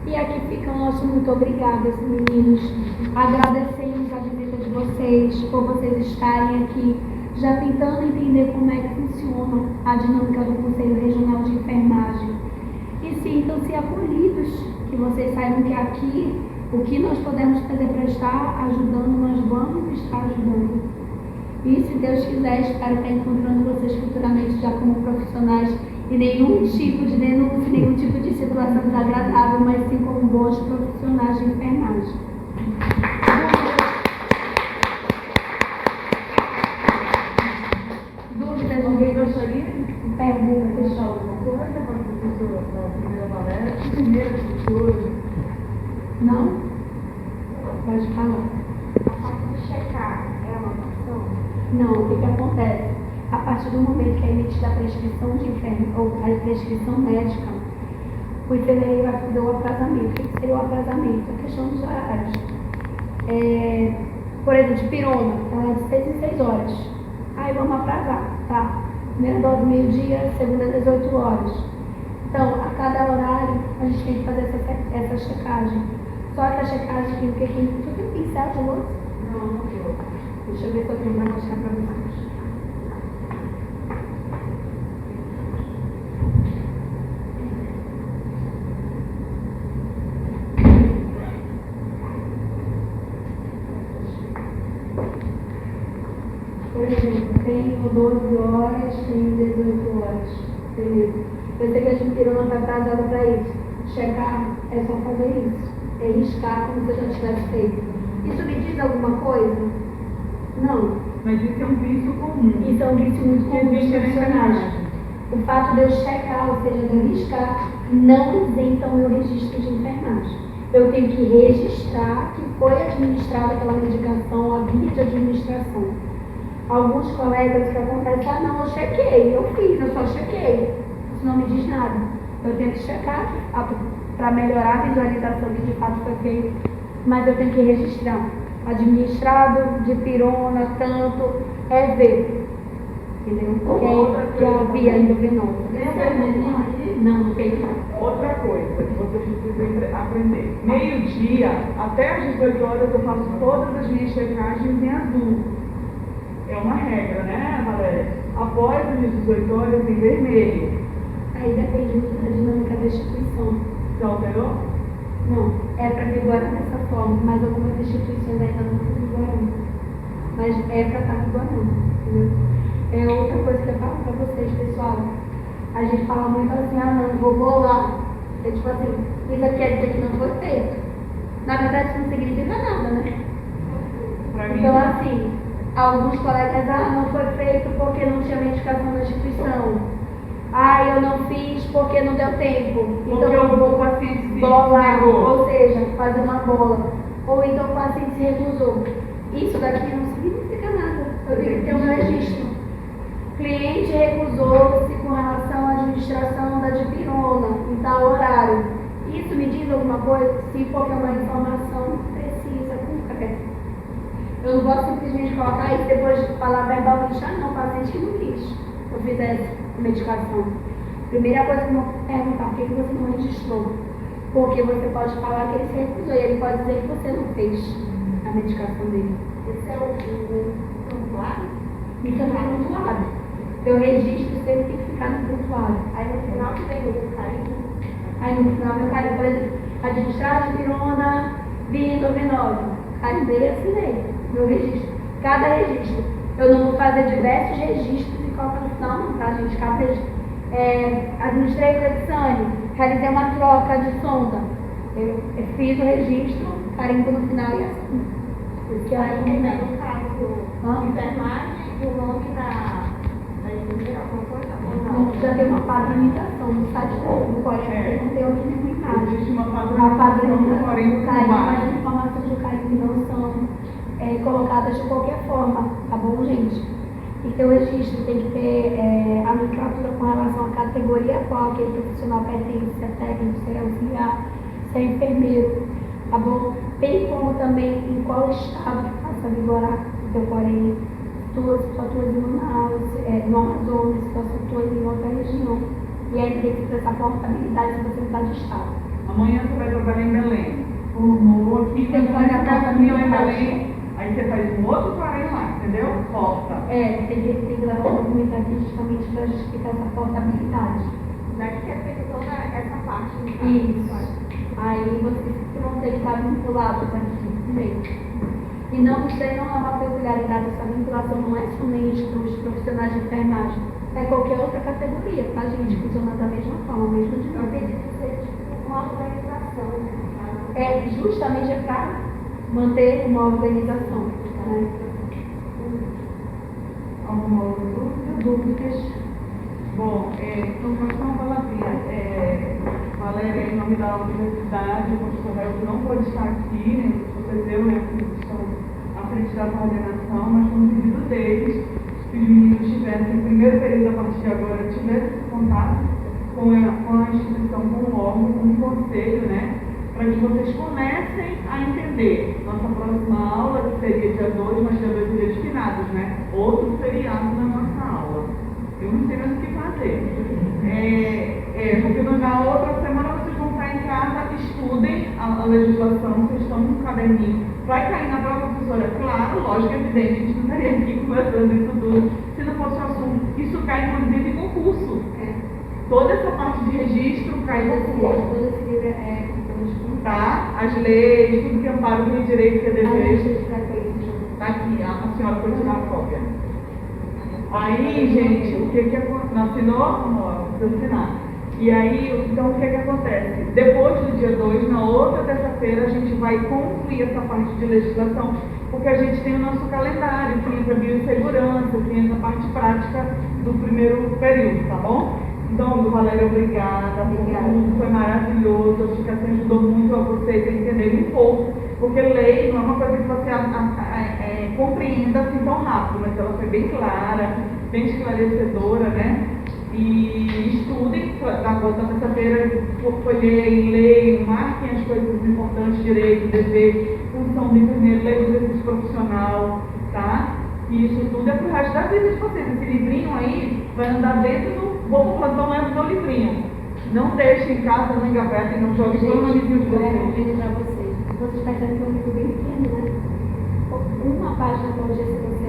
Speaker 5: E aqui fica o nosso muito obrigada, meninos. Agradecemos a visita de vocês, por vocês estarem aqui, já tentando entender como é que funciona a dinâmica do Conselho Regional de Enfermagem. E sintam-se acolhidos, que vocês saibam que aqui, o que nós podemos fazer para estar ajudando, nós vamos estar ajudando. E se Deus quiser, espero estar encontrando vocês futuramente já como profissionais e nenhum tipo de denúncia, nenhum tipo de situação desagradável, mas sim como bons profissionais de enfermagem. Dúvidas? Alguém gostaria? Perguntas?
Speaker 1: Alguma coisa para o professor na primeira palestra? Primeira professora?
Speaker 5: Não? Pode falar.
Speaker 6: A parte de checar é uma opção?
Speaker 5: Não, o que acontece? A partir do momento que é emitida a prescrição de enferme ou a prescrição médica, o enfermeiro vai fazer o aprazamento. O que seria o aprazamento? A questão dos horários. Por exemplo, de pirona, ela é de 6 em 6 horas. Aí vamos aprazar, tá? Primeira dose meio-dia, segunda 18 horas. Então, a cada horário, a gente tem que fazer essa checagem. Só que a checagem aqui, porque aqui, tu tem pincel de louça?
Speaker 1: Não estou.
Speaker 5: Deixa eu ver se eu tenho para mostrar para vocês. Por exemplo, tenho 12 horas, tenho 18 horas. Beleza. Eu sei que a gente tirou uma atrasada para isso. Checar é só fazer isso. É riscar como se eu já tivesse feito. Isso me diz alguma coisa? Não.
Speaker 1: Mas isso é um vício comum.
Speaker 5: Isso é um vício muito comum dos
Speaker 1: existe na
Speaker 5: profissionais.
Speaker 1: enfermagem.
Speaker 5: O fato de eu checar, ou seja, de eu riscar, não isenta o meu registro de enfermagem. Eu tenho que registrar que foi administrada aquela medicação, a via de administração. Alguns colegas que acontecem, não, eu chequei, eu fiz, eu só chequei. Isso não me diz nada. Eu tenho que checar para melhorar a visualização que de fato foi feito, mas eu tenho que registrar. Administrado de pirona, tanto, é ver.
Speaker 4: entendeu? Que é a via endovenosa. Não tem.
Speaker 7: Outra coisa que vocês precisam aprender. Meio-dia, até às 18 horas, eu faço todas as minhas checagens em azul. É uma regra, né, Valéria? Após as 18 horas, em vermelho.
Speaker 4: Aí depende muito da dinâmica da instituição.
Speaker 7: Você alterou?
Speaker 4: Não, é para vigorar dessa forma, mas algumas instituições ainda não estão vigorando. Mas é para estar vigorando, entendeu? É outra coisa que eu falo para vocês, pessoal. A gente fala muito assim, não vou bolar. É tipo assim, isso quer dizer que não foi feito. Na verdade, isso não significa nada, né? Então, assim, alguns colegas, não foi feito porque não tinha medicação na instituição. Eu não fiz porque não deu tempo. Então eu vou bolar, ou seja, fazer uma bola. Ou então o paciente se recusou. Isso daqui não significa nada. Eu tenho que ter um registro. Cliente recusou-se com relação à administração da dipirona em tal horário. Isso me diz alguma coisa? Sim, porque é uma informação precisa, concreta. Eu não posso simplesmente colocar isso e depois falar verbalmente, não, o paciente que não quis. Eu fizesse medicação. Primeira coisa que eu vou perguntar, por que você não registrou? Porque você pode falar que ele se recusou e ele pode dizer que você não fez a medicação dele. Esse é o prontuário? Isso é no prontuário. Teu registro sempre tem que ficar no prontuário. Aí no final que vem o carinho. Aí no final vem o carinho, por exemplo, administrar a dipirona via endovenosa. Carimbei e assinei meu registro. Cada registro. Eu não vou fazer diversos registros e colocar no final, não, tá, gente? Cada registro. Administrei Clexane, realizei uma troca de sonda. Eu fiz o registro, carimbo no final e assino. Porque aí, no caso, enfermagem e o nome da indústria, alguma coisa? Não, já tem uma padronização no site do Corém, não tem aqui nenhuma imagem.
Speaker 7: Existe uma padronização do Corém do
Speaker 4: carimbo, mas as informações do carimbo não são colocadas de qualquer forma, tá bom, gente? E teu registro tem que ter a nomenclatura com relação à categoria a qual aquele profissional pertence, se é técnico, se é auxiliar, se é enfermeiro, tá bom? Bem como também em qual estado que faça vigorar o teu Corém, se tu atuas em Manaus, no Amazonas, se tu atuas em outra região. E aí tem que ter essa portabilidade se você mudar de estado.
Speaker 7: Amanhã você vai trabalhar em Belém. Formou aqui,
Speaker 4: Tem que fazer a
Speaker 7: caminho em Belém. Aí você faz um outro Corém lá, entendeu? Porta.
Speaker 4: Tem que levar o documento aqui justamente para justificar essa portabilidade.
Speaker 6: Daqui que é feita toda essa parte.
Speaker 4: Isso. Aí vocês vão ter que estar vinculados aqui primeiro. E não, isso aí não é uma peculiaridade, essa vinculação não é somente para os profissionais de enfermagem, é qualquer outra categoria, tá, gente? Funciona da mesma forma, mesmo de novo.
Speaker 6: Tem que ser tipo uma organização.
Speaker 4: Justamente para manter uma organização. Né?
Speaker 7: Alguma outra dúvida?
Speaker 4: Dúvidas?
Speaker 7: Bom, então vou só uma palavrinha. Valéria, em nome da universidade, o professor Helder não pode estar aqui, né? Vocês viram, né, que eles estão à frente da coordenação, mas foi um pedido deles que os meninos tivessem, no primeiro período a partir de agora, tivessem contato com a instituição, com o órgão, com o conselho, né? Para que vocês comecem a entender. Nossa próxima aula, que seria dia 2, mas dia 2 é dia de finados, né? Outro feriado na nossa aula. Eu não sei mais o que fazer. Porque na outra semana vocês vão estar em casa, estudem a legislação, vocês estão com um caderninho. Vai cair na prova, professora? Claro, lógico, evidente, a gente não estaria aqui conversando isso tudo se não fosse o assunto. Isso cai, inclusive, em concurso. Toda essa parte de registro cai em concurso.
Speaker 4: Todo esse livro é
Speaker 7: Tá? As leis, tudo que ampara o meu direito e a dever. Tá aqui, a senhora foi tirar a cópia. Aí, gente, o que não assinou? Não, precisa assinar. E aí, então, o que acontece? Depois do dia 2, na outra terça-feira, a gente vai concluir essa parte de legislação, porque a gente tem o nosso calendário, tem essa biossegurança, tem essa parte prática do primeiro período, tá bom? Então, Valéria, obrigada. Foi maravilhoso. Acho que assim ajudou muito a vocês a entenderem um pouco, porque lei não é uma coisa que você compreenda assim tão rápido, mas ela foi bem clara, bem esclarecedora, né? E estudem, na outra terça-feira, folheiem, leiam, marquem as coisas importantes, direito, dever, função do enfermeiro, lei do exercício profissional, tá? E isso tudo é pro resto da vida de vocês. Esse livrinho aí vai andar dentro do bom plantão, leva o meu livrinho. Não deixe em casa, nem gaveta e não jogue todo no livrinho de vocês.
Speaker 4: Para vocês. Você está dizendo que é um livro bem pequeno, né? Uma página pode ser